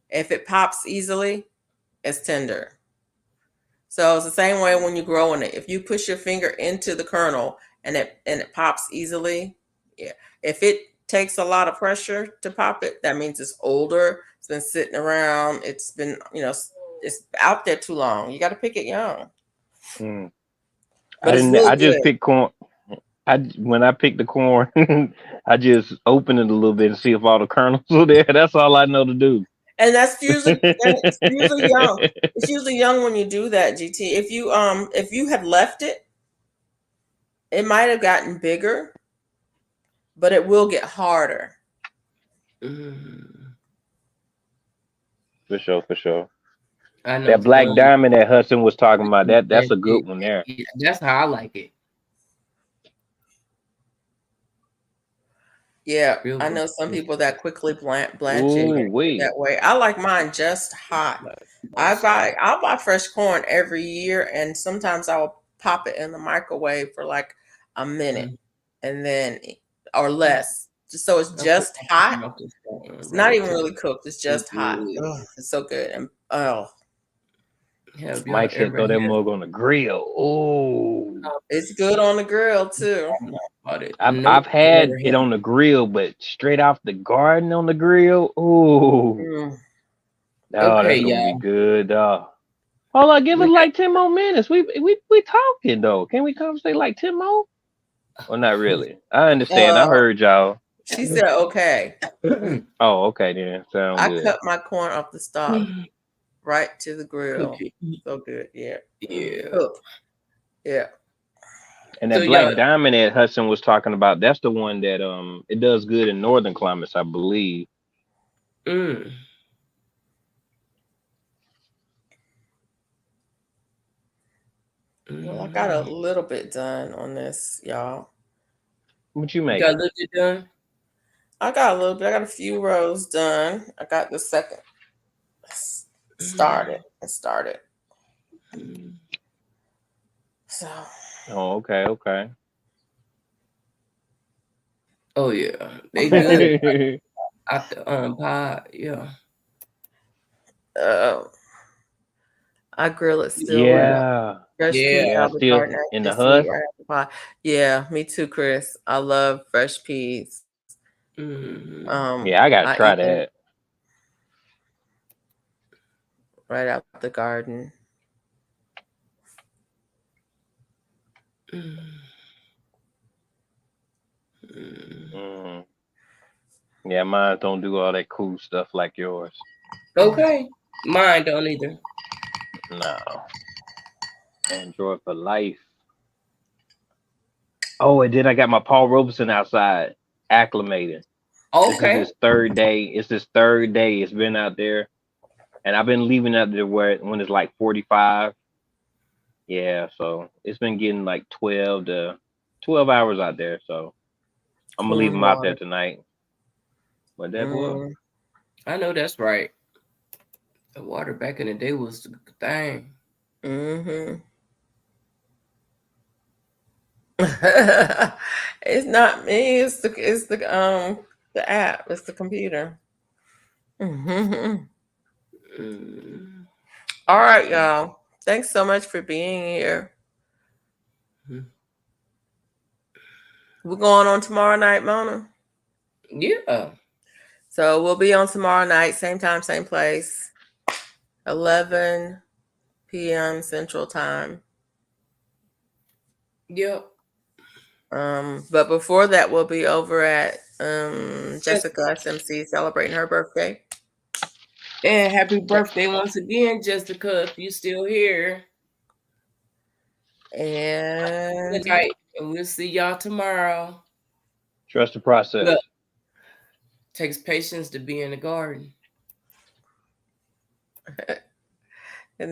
if it pops easily, it's tender. So it's the same way when you're growing it. If you push your finger into the kernel and it pops easily, yeah. If it takes a lot of pressure to pop it, that means it's older. It's been sitting around. It's been, it's out there too long. You got to pick it young. Mm. I But it's didn't. really I just good. picked corn. When I pick the corn, I just open it a little bit and see if all the kernels are there. That's all I know to do. And it's usually young. It's usually young when you do that, GT. If you had left it, it might have gotten bigger, but it will get harder. Mm. For sure, for sure. I know That black some. diamond that Hudson was talking about, that's a good one there. Yeah, that's how I like it. Yeah, Real I good. know some people that quickly blanch it Ooh, wait. that way. I like mine just hot. I'll buy fresh corn every year, and sometimes I'll pop it in the microwave for like a minute, and then or less, just so it's just hot. It's not even really cooked. It's just hot. Ugh, it's so good, and Have y'all Mike said ever throw that had mug on the grill. Oh, it's good on the grill too. about it? I've Nope, had never it had. on the grill, but straight off the garden on the grill. Ooh, Mm. oh, Okay, that's gonna be y'all. good. Hold on, give We us got like 10 more minutes. We talking though. Can we conversate like 10 more? Well, not really. I understand. I heard y'all. She said, "Okay." Oh, okay then. Sound I good. cut my corn off the stalk right to the grill. Okay. So good, yeah. Yeah. Cook. Yeah. And So that y'all, black diamond that Hudson was talking about, that's the one that it does good in northern climates, I believe. mm, Well, I got a little bit done on this, y'all. What you you make? got a little bit done? I got a little bit. I got a few rows done. I got the second started. It started. Mm. So Oh, okay. Oh yeah, they good out the pod. Yeah. I grill it still with Yeah. fresh peas Yeah. Yeah, out the still garden. in the Actually, sweet husk. right out the pot. Yeah, me too, Chris. I love fresh peas. Mm. Yeah, I gotta I try eat them that. right out the garden. Mm. Mm. Mm. Yeah, mine don't do all that cool stuff like yours. Okay. Mine don't either. No. Android for life. Oh, and then I got my Paul Robeson outside acclimating. This is Okay. his third day. It's his third day. It's been out there. And I've been leaving out there when it's like 45. Yeah, so it's been getting like 12 hours out there. So I'm gonna leave Clean him out there water. tonight. But that was. I know that's right. The water back in the day was the thing. Mm-hmm. It's not me. It's the app. It's the computer. Mm-hmm. Mm. All right, y'all. Thanks so much for being here. Mhm. We're going on tomorrow night, Mona. Yeah. So we'll be on tomorrow night, same time, same place, 11 p.m. Central Time. Yep. But before that, we'll be over at Jessica SMC celebrating her birthday. And happy birthday once again, Jessica, if you still here. And Good night. And we'll see y'all tomorrow. Trust the process. Look, takes patience to be in the garden.